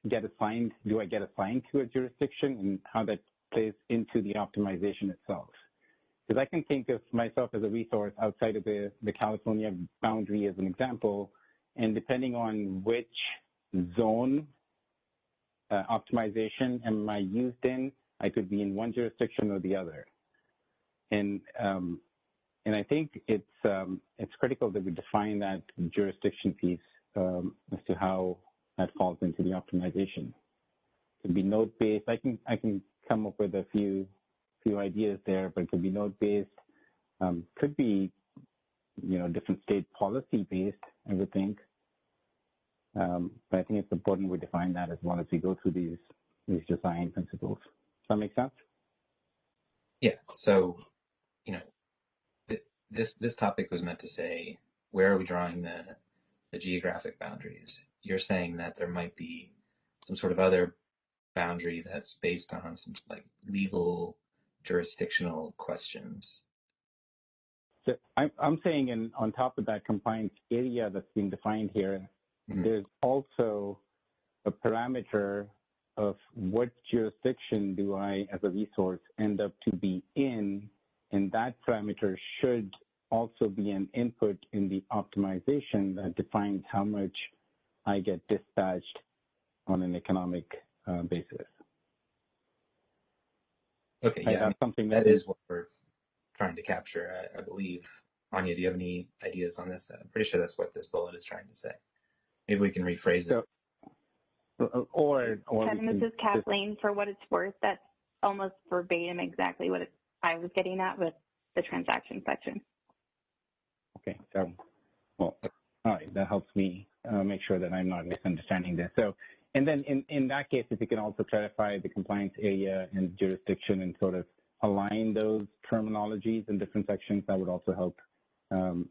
get assigned? Do I get assigned to a jurisdiction, and how that plays into the optimization itself? Because I can think of myself as a resource outside of the California boundary as an example, and depending on which zone optimization am I used in, I could be in one jurisdiction or the other. And I think it's critical that we define that jurisdiction piece as to how that falls into the optimization. It could be node-based. I can come up with a few ideas there, but it could be node-based. Could be different state policy-based, I would think. But I think it's important we define that as well as we go through these design principles. Does that make sense? Yeah. So, this topic was meant to say, where are we drawing the geographic boundaries? You're saying that there might be some sort of other boundary that's based on some like legal jurisdictional questions. So I'm saying, on top of that compliance area that's being defined here, there's also a parameter of what jurisdiction do I, as a resource, end up to be in, and that parameter should also be an input in the optimization that defines how much I get dispatched on an economic basis. Okay, yeah, that's something that is what we're trying to capture, I believe. Anya, do you have any ideas on this? I'm pretty sure that's what this bullet is trying to say. Maybe we can rephrase it. Or Kevin, this is Kathleen. For what it's worth, that's almost verbatim exactly what I was getting at with the transaction section. Okay, so, well, all right, that helps me make sure that I'm not misunderstanding this. So, and then in that case, if you can also clarify the compliance area and jurisdiction and sort of align those terminologies in different sections, that would also help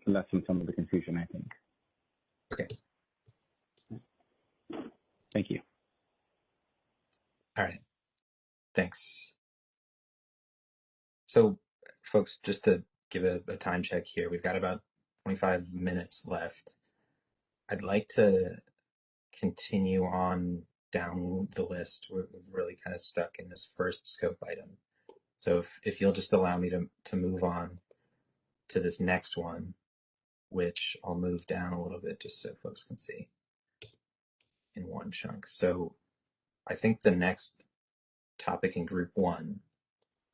lessen some of the confusion, I think. Okay. Thank you. All right. Thanks. So, folks, just to give a time check here, we've got about 25 minutes left. I'd like to continue on down the list. We've really kind of stuck in this first scope item. So if you'll just allow me to move on to this next one, which I'll move down a little bit just so folks can see in one chunk. So I think the next topic in group 1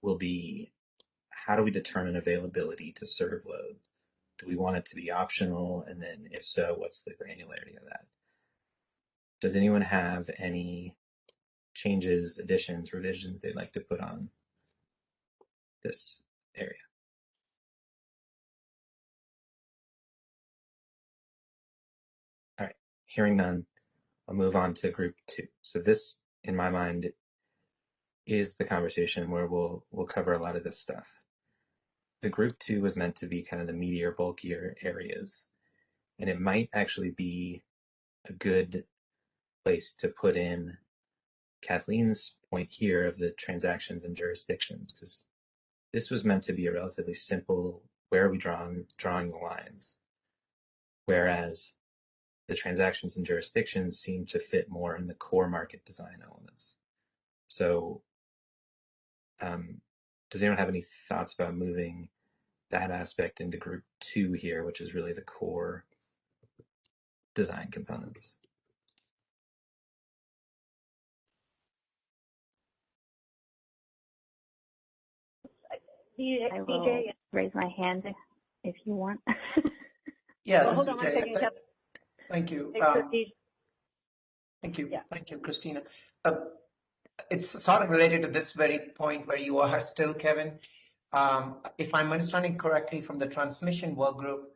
will be, how do we determine availability to serve load? Do we want it to be optional? And then if so, what's the granularity of that? Does anyone have any changes, additions, revisions they'd like to put on this area? All right, hearing none, I'll move on to group 2. So this, in my mind, is the conversation where we'll cover a lot of this stuff. The group 2 was meant to be kind of the meatier, bulkier areas, and it might actually be a good place to put in Kathleen's point here of the transactions and jurisdictions, because this was meant to be a relatively simple, where are we drawing the lines, whereas the transactions and jurisdictions seem to fit more in the core market design elements. So does anyone have any thoughts about moving that aspect into group 2 here, which is really the core design components? I will raise my hand if you want. Yeah, well, hold on one second, Kevin. Thank you. Thank you. Yeah. Thank you, Christina. It's sort of related to this very point where you are still, Kevin. if I'm understanding correctly from the transmission work group,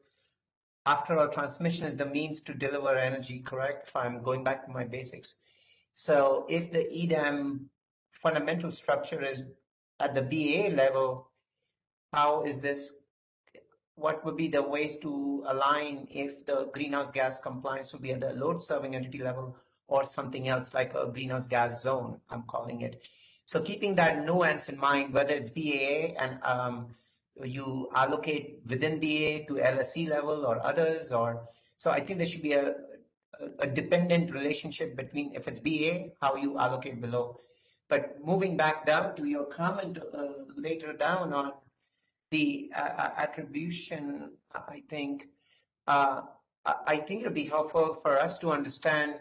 after all, transmission is the means to deliver energy, correct? If I'm going back to my basics. So if the EDAM fundamental structure is at the BA level, how is this, what would be the ways to align if the greenhouse gas compliance would be at the load serving entity level or something else like a greenhouse gas zone, I'm calling it. So keeping that nuance in mind, whether it's BAA and you allocate within BA to LSE level or others, or so I think there should be a dependent relationship between, if it's BA, how you allocate below. But moving back down to your comment later down on the attribution, I think it would be helpful for us to understand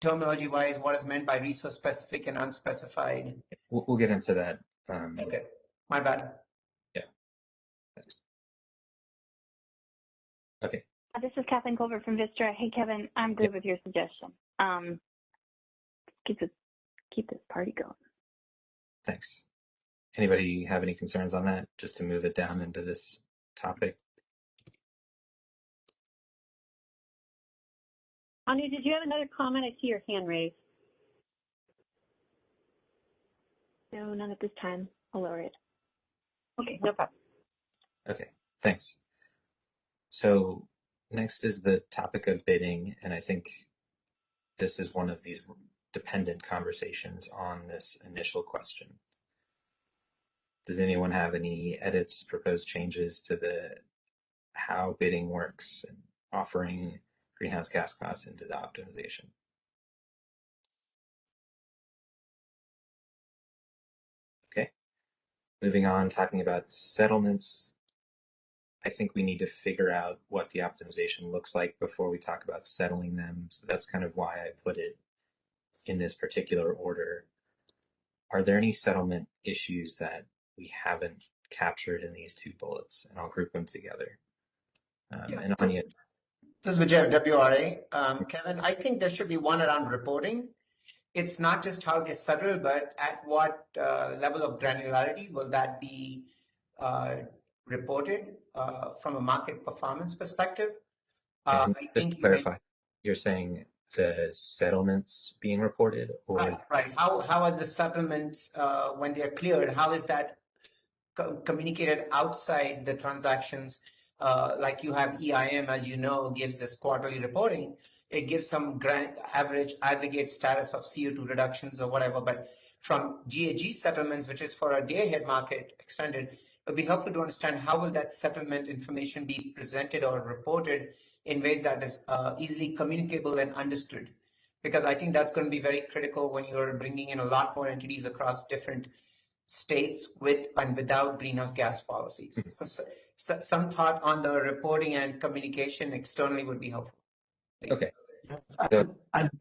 terminology-wise what is meant by resource-specific and unspecified. We'll get into that. Okay, my bad. Yeah. Okay. This is Kathleen Colbert from Vistra. Hey, Kevin, I'm good with your suggestion. Keep this party going. Thanks. Anybody have any concerns on that, just to move it down into this topic? Anya, did you have another comment? I see your hand raised. No, none at this time. I'll lower it. Okay, no problem. Okay, thanks. So next is the topic of bidding, and I think this is one of these dependent conversations on this initial question. Does anyone have any edits, proposed changes to the how bidding works and offering greenhouse gas costs into the optimization? Okay, moving on, talking about settlements. I think we need to figure out what the optimization looks like before we talk about settling them. So that's kind of why I put it in this particular order. Are there any settlement issues that we haven't captured in these two bullets? And I'll group them together. And Anya. This is Vijay, WRA. Kevin, I think there should be one around reporting. It's not just how they settle, but at what level of granularity will that be reported from a market performance perspective? Just to clarify, you're saying the settlements being reported, or right? How are the settlements when they are cleared? How is that communicated outside the transactions? Like you have EIM, as you know, gives this quarterly reporting. It gives some average aggregate status of CO2 reductions or whatever. But from GAG settlements, which is for a day-ahead market extended, it would be helpful to understand how will that settlement information be presented or reported in ways that is easily communicable and understood. Because I think that's going to be very critical when you're bringing in a lot more entities across different states with and without greenhouse gas policies. So some thought on the reporting and communication externally would be helpful. Please. Okay.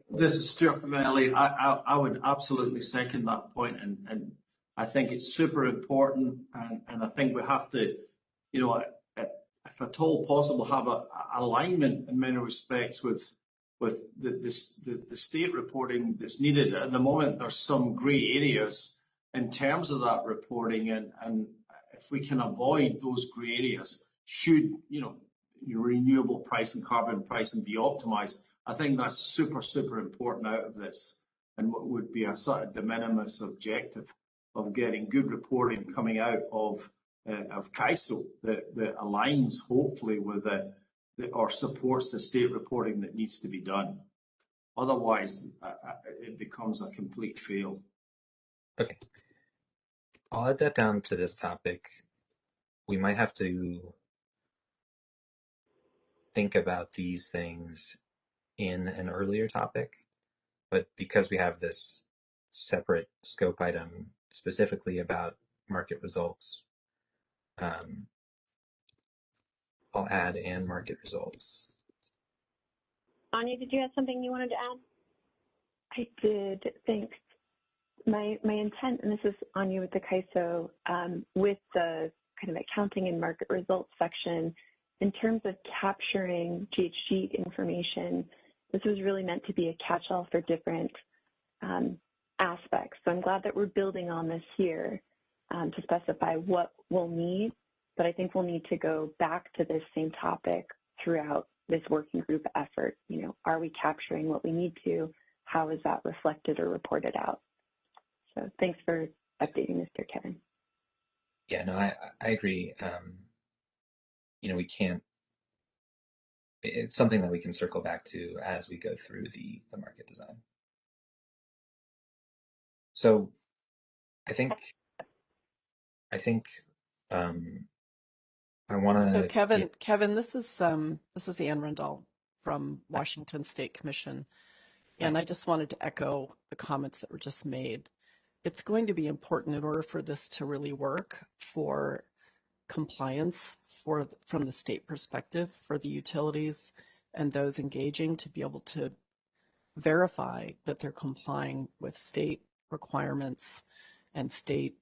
This is Stuart from LA. I would absolutely second that point, and I think it's super important, and I think we have to, if at all possible, have a alignment in many respects with the state reporting that's needed. At the moment, there's some grey areas in terms of that reporting, and if we can avoid those grey areas, should your renewable price and carbon pricing be optimized, I think that's super important out of this, and what would be a sort of de minimis objective of getting good reporting coming out of CAISO that aligns hopefully with or supports the state reporting that needs to be done. Otherwise, it becomes a complete fail. Okay. I'll add that down to this topic. We might have to think about these things in an earlier topic, but because we have this separate scope item specifically about market results, I'll add and market results. Anya, did you have something you wanted to add? I did, thanks. My intent, and this is Anya with the CAISO, with the kind of accounting and market results section, in terms of capturing GHG information, this was really meant to be a catch-all for different aspects. So I'm glad that we're building on this here. to specify what we'll need, but I think we'll need to go back to this same topic throughout this working group effort. You know, are we capturing what we need to? How is that reflected or reported out? So thanks for updating, Mr. Kevin. Yeah, no, I agree. You know, we can't, it's something that we can circle back to as we go through the market design. So I think I want to. So Kevin, this is Ann Rendell from Washington State Commission, and I just wanted to echo the comments that were just made. It's going to be important in order for this to really work for compliance from the state perspective for the utilities and those engaging to be able to verify that they're complying with state requirements and state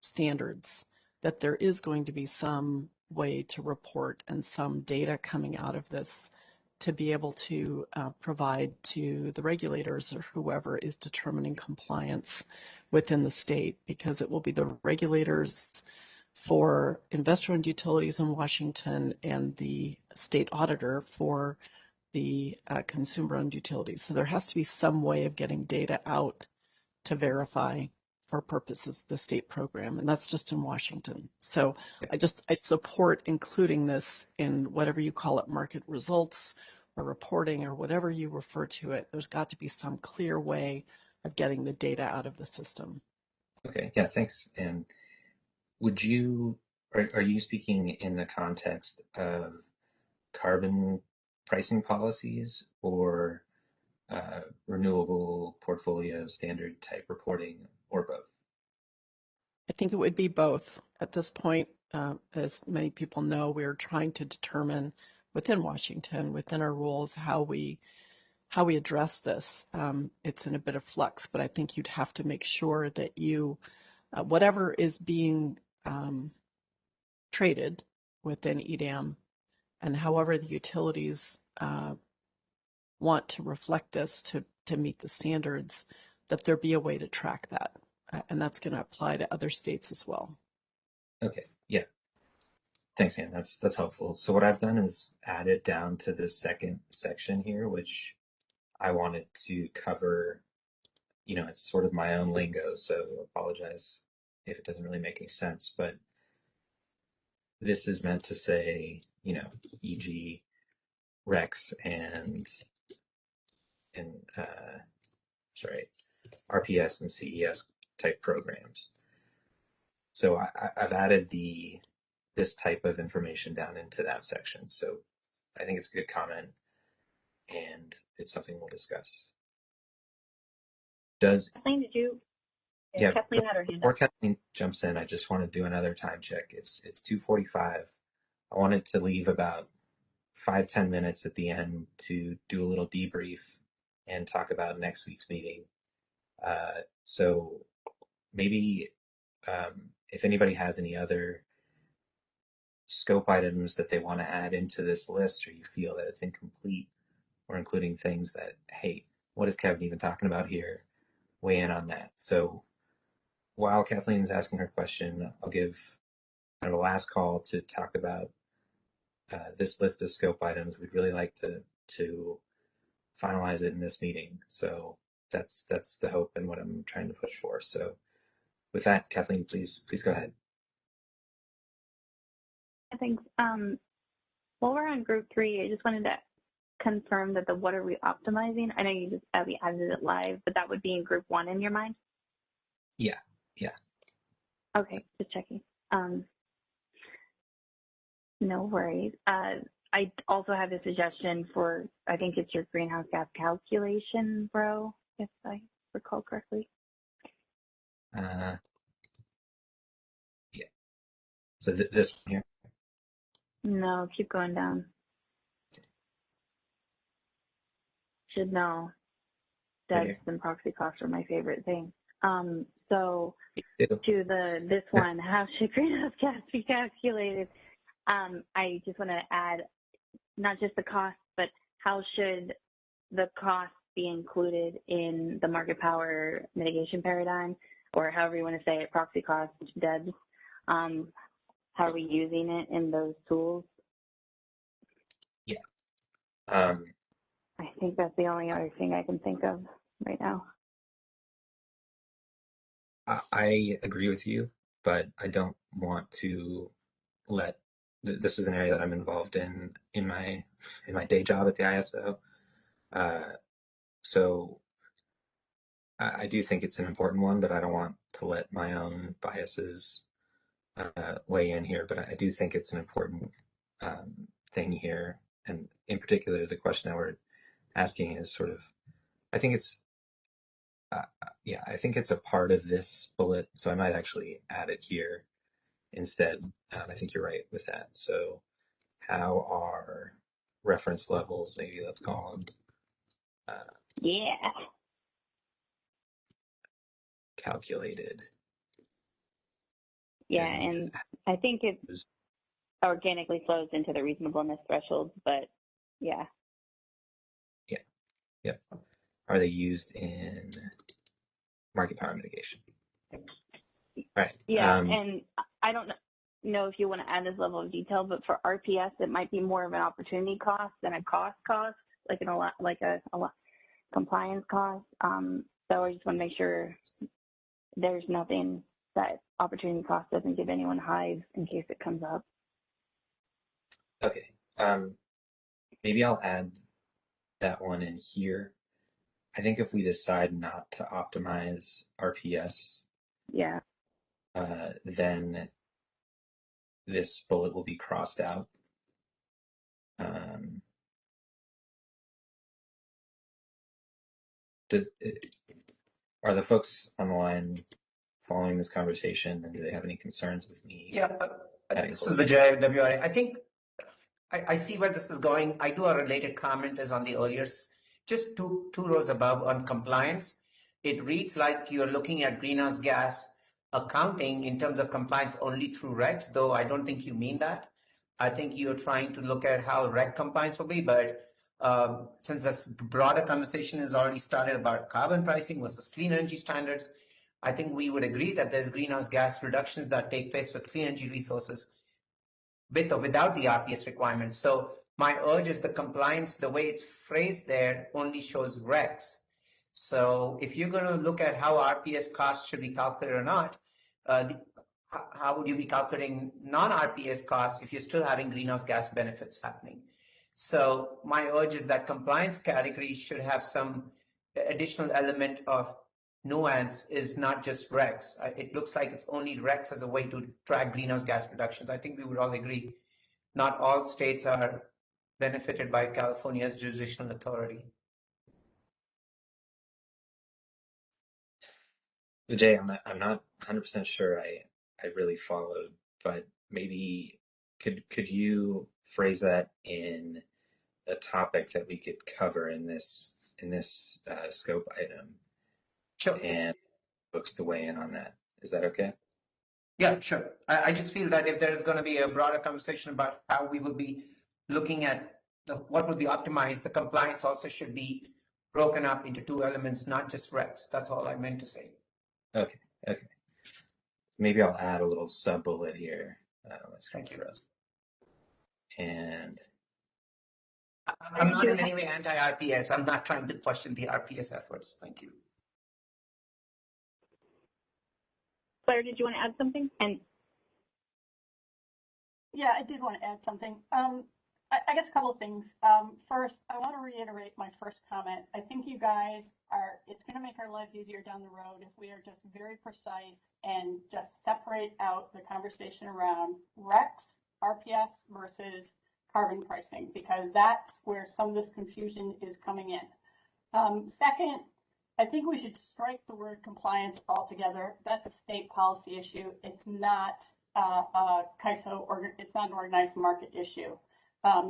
standards, that there is going to be some way to report and some data coming out of this to be able to provide to the regulators or whoever is determining compliance within the state, because it will be the regulators for investor-owned utilities in Washington and the state auditor for the consumer-owned utilities. So there has to be some way of getting data out to verify for purposes of the state program, and that's just in Washington. So I support including this in whatever you call it, market results or reporting or whatever you refer to it. There's got to be some clear way of getting the data out of the system. Okay, yeah, thanks. And would you, are you speaking in the context of carbon pricing policies or renewable portfolio standard type reporting, or both? I think it would be both. At this point, as many people know, we are trying to determine within Washington, within our rules, how we address this. It's in a bit of flux, but I think you'd have to make sure that you, whatever is being traded within EDAM, and however the utilities want to reflect this to meet the standards, that there be a way to track that. And that's going to apply to other states as well. Okay, yeah. Thanks, Ann. That's helpful. So what I've done is added down to this second section here, which I wanted to cover. You know, it's sort of my own lingo, so apologize if it doesn't really make any sense, but this is meant to say, you know, e.g. REX and RPS and CES type programs. So I've added this type of information down into that section. So I think it's a good comment, and it's something we'll discuss. Kathleen, did you? Yeah, Kathleen had her hand before up. Kathleen jumps in, I just want to do another time check. It's 2:45. I wanted to leave about 5-10 minutes at the end to do a little debrief and talk about next week's meeting. So maybe if anybody has any other scope items that they want to add into this list, or you feel that it's incomplete, or including things that, hey, what is Kevin even talking about here? Weigh in on that. So while Kathleen's asking her question, I'll give kind of a last call to talk about this list of scope items. We'd really like to finalize it in this meeting. So that's the hope and what I'm trying to push for. So with that, Kathleen, please go ahead. Thanks. While we're on group 3, I just wanted to confirm that the what are we optimizing? I know you just added it live, but that would be in group 1 in your mind? Yeah. Okay, just checking. No worries. I also have a suggestion for, I think it's your greenhouse gas calculation row, if I recall correctly. Yeah. So this one here? No, keep going down. Should know. Devs and proxy costs are my favorite thing. So to this one, how should greenhouse gas be calculated? I just want to add not just the cost, but how should the cost be included in the market power mitigation paradigm? or however you want to say it, proxy cost, DEBs. How are we using it in those tools? Yeah. I think that's the only other thing I can think of right now. I agree with you, but I don't want to let this is an area that I'm involved in my day job at the ISO. So I do think it's an important one, but I don't want to let my own biases weigh in here. But I do think it's an important thing here, and in particular, the question that we're asking is sort of, I think it's I think it's a part of this bullet, so I might actually add it here instead. I think you're right with that. So how are reference levels, maybe let's call them, calculated? Yeah, and I think it organically flows into the reasonableness thresholds, but yeah. Yeah. Are they used in market power mitigation? Right. Yeah, and I don't know if you want to add this level of detail, but for RPS, it might be more of an opportunity cost than a cost, like a compliance cost. So I just want to make sure there's nothing that opportunity cost doesn't give anyone hives in case it comes up. Okay. Maybe I'll add that one in here. I think if we decide not to optimize RPS, then this bullet will be crossed out. Are the folks on the line following this conversation, and do they have any concerns with me? Yeah, this is Vijay, WRA. I think I see where this is going. I do a related comment as on the earlier, just two rows above on compliance. It reads like you're looking at greenhouse gas accounting in terms of compliance only through regs, though I don't think you mean that. I think you're trying to look at how reg compliance will be, but since this broader conversation has already started about carbon pricing versus clean energy standards, I think we would agree that there's greenhouse gas reductions that take place with clean energy resources with or without the RPS requirements. So my urge is the compliance, the way it's phrased there, only shows regs. So if you're going to look at how RPS costs should be calculated or not, how would you be calculating non-RPS costs if you're still having greenhouse gas benefits happening? So my urge is that compliance category should have some additional element of nuance, is not just regs. It looks like it's only regs as a way to track greenhouse gas reductions. I think we would all agree not all states are benefited by California's jurisdictional authority. Vijay, I'm not 100% sure I really followed, but maybe could you phrase that in a topic that we could cover in this scope item? Sure. And folks to weigh in on that. Is that okay? Yeah, sure. I just feel that if there is going to be a broader conversation about how we will be looking at what will be optimized, the compliance also should be broken up into two elements, not just regs. That's all I meant to say. Okay. Maybe I'll add a little sub bullet here. Thank you. And I'm not in any way anti-RPS. I'm not trying to question the RPS efforts. Thank you. Claire, did you want to add something? Yeah, I did want to add something. I guess a couple of things. First, I want to reiterate my first comment. I think you guys it's going to make our lives easier down the road if we are just very precise and just separate out the conversation around RECs, RPS versus carbon pricing, because that's where some of this confusion is coming in. Second, I think we should strike the word compliance altogether. That's a state policy issue. It's not a CAISO, or it's not an organized market issue.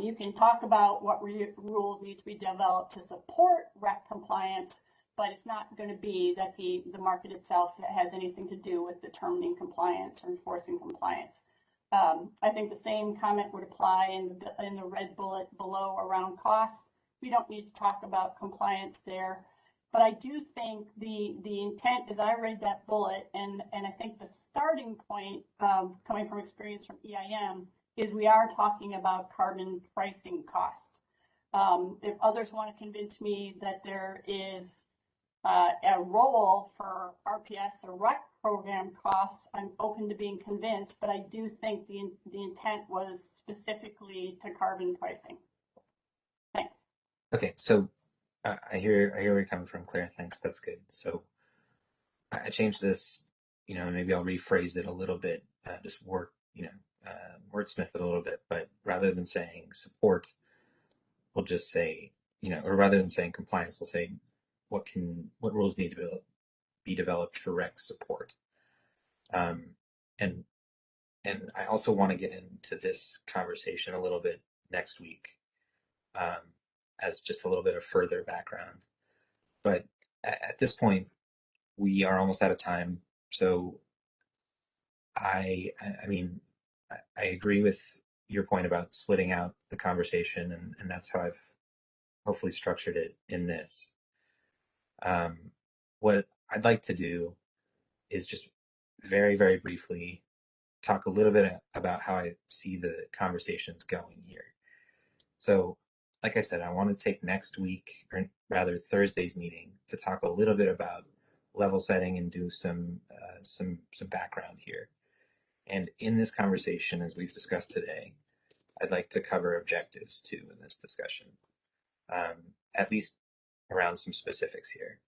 You can talk about what rules need to be developed to support REC compliance, but it's not going to be that the market itself has anything to do with determining compliance or enforcing compliance. I think the same comment would apply in the red bullet below around costs. We don't need to talk about compliance there. But I do think the intent, as I read that bullet, and I think the starting point of coming from experience from EIM is we are talking about carbon pricing costs. If others want to convince me that there is a role for RPS or REC program costs, I'm open to being convinced, but I do think the intent was specifically to carbon pricing. Thanks. Okay, so I hear where you're coming from, Claire. Thanks, that's good. So I changed this, maybe I'll rephrase it a little bit, just wordsmith it a little bit, but rather than saying support, we'll just say, or rather than saying compliance, we'll say what rules need to be developed for REC support. And I also want to get into this conversation a little bit next week as just a little bit of further background. But at this point, we are almost out of time. So I agree with your point about splitting out the conversation, and that's how I've hopefully structured it in this. What I'd like to do is just very, very briefly talk a little bit about how I see the conversations going here. So, like I said, I want to take next week, or rather Thursday's meeting, to talk a little bit about level setting and do some background here. And in this conversation, as we've discussed today, I'd like to cover objectives too in this discussion, at least around some specifics here.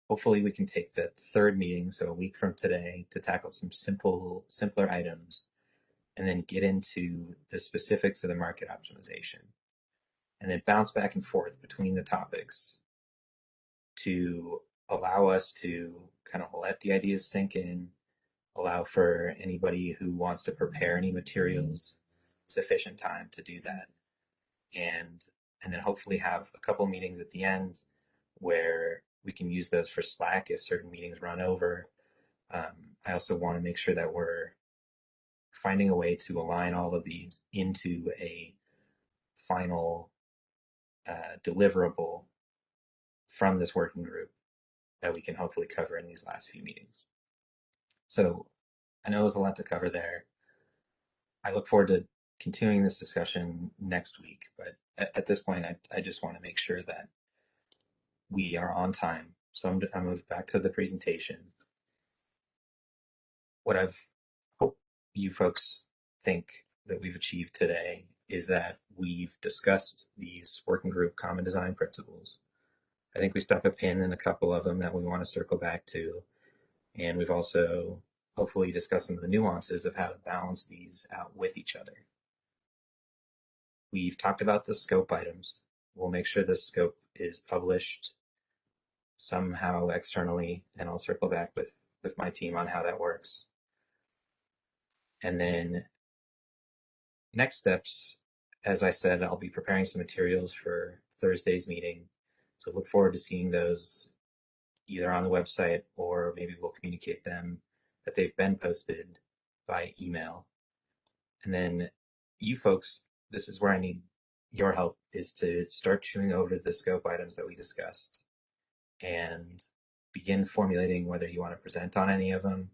Hopefully we can take the third meeting, so a week from today, to tackle some simpler items, and then get into the specifics of the market optimization, and then bounce back and forth between the topics to allow us to kind of let the ideas sink in, allow for anybody who wants to prepare any materials sufficient time to do that, and then hopefully have a couple meetings at the end where we can use those for Slack if certain meetings run over. I also want to make sure that we're finding a way to align all of these into a final deliverable from this working group that we can hopefully cover in these last few meetings. So I know there's a lot to cover there. I look forward to continuing this discussion next week, but at this point, I just want to make sure that we are on time. So I'm move back to the presentation. What I've hope you folks think that we've achieved today is that we've discussed these working group common design principles. I think we stuck a pin in a couple of them that we want to circle back to. And we've also hopefully discussed some of the nuances of how to balance these out with each other. We've talked about the scope items. We'll make sure the scope is published somehow externally, and I'll circle back with my team on how that works. And then next steps, as I said, I'll be preparing some materials for Thursday's meeting. So look forward to seeing those either on the website, or maybe we'll communicate them that they've been posted by email. And then you folks, this is where I need your help, is to start chewing over the scope items that we discussed and begin formulating whether you want to present on any of them.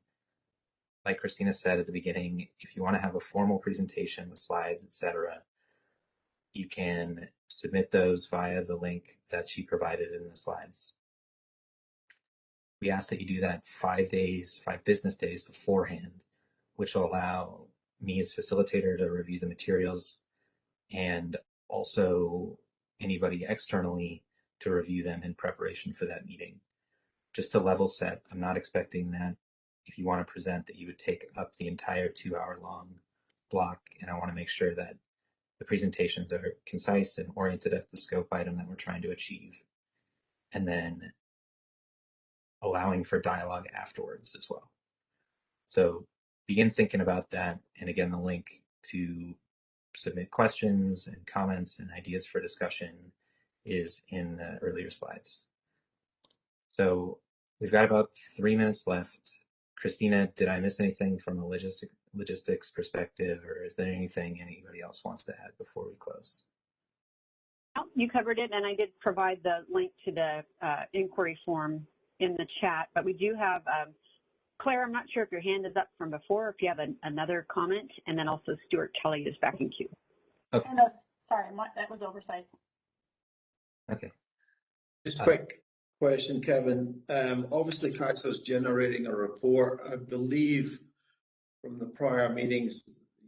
Like Christina said at the beginning, if you want to have a formal presentation with slides, etc., you can submit those via the link that she provided in the slides. We ask that you do that 5 business days beforehand, which will allow me as facilitator to review the materials, and also anybody externally to review them in preparation for that meeting. Just to level set, I'm not expecting that if you want to present that you would take up the entire 2-hour-long block, and I want to make sure that the presentations are concise and oriented at the scope item that we're trying to achieve, and then allowing for dialogue afterwards as well. So begin thinking about that, and again, the link to submit questions and comments and ideas for discussion is in the earlier slides. So we've got about 3 minutes left. Christina, did I miss anything from a logistics perspective, or is there anything anybody else wants to add before we close? No, you covered it, and I did provide the link to the inquiry form in the chat, but we do have, Claire, I'm not sure if your hand is up from before, if you have another comment, and then also Stuart Kelly is back in queue. Okay. Sorry, that was oversight. Okay. Just quick question, Kevin. Obviously, Council is generating a report. I believe from the prior meetings,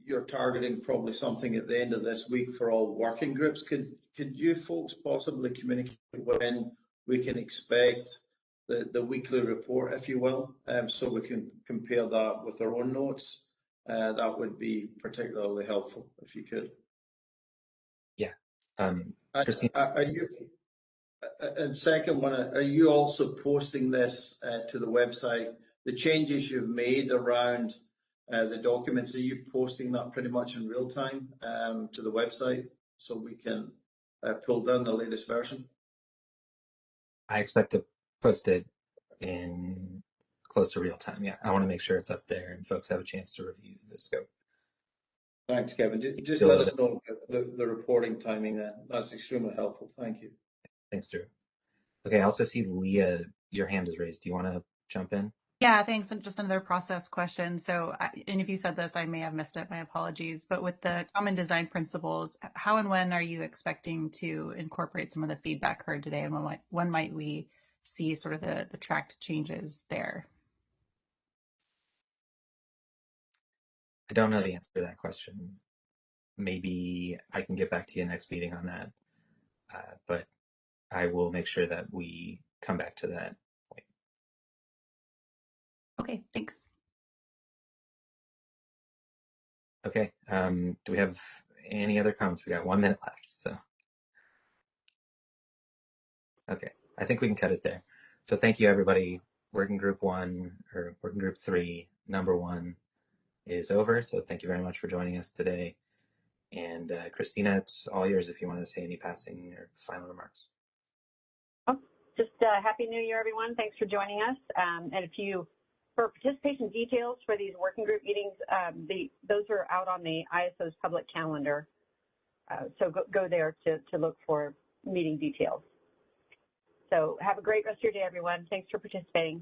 you're targeting probably something at the end of this week for all working groups. Could you folks possibly communicate when we can expect the weekly report, if you will, so we can compare that with our own notes? That would be particularly helpful if you could. Yeah. Christine? And second one, are you also posting this to the website? The changes you've made around the documents, are you posting that pretty much in real time to the website so we can pull down the latest version? I expect to post it in close to real time. Yeah, I want to make sure it's up there and folks have a chance to review the scope. Thanks, Kevin. Just let us know the reporting timing then. That's extremely helpful. Thank you. Thanks, Drew. Okay, I also see Leah, your hand is raised. Do you want to jump in? Yeah, thanks. And just another process question. So, and if you said this, I may have missed it. My apologies. But with the common design principles, how and when are you expecting to incorporate some of the feedback heard today? And when might we see sort of the tracked changes there? I don't know the answer to that question. Maybe I can get back to you next meeting on that. But I will make sure that we come back to that point. Okay, thanks. Okay, do we have any other comments? We got 1 minute left, so. Okay, I think we can cut it there. So thank you, everybody. Working group 1 or working group 3, number 1 is over. So thank you very much for joining us today. And Christina, it's all yours if you want to say any passing or final remarks. Oh, just Happy New Year, everyone. Thanks for joining us. And for participation details for these working group meetings, those are out on the ISO's public calendar. So go there to look for meeting details. So have a great rest of your day, everyone. Thanks for participating.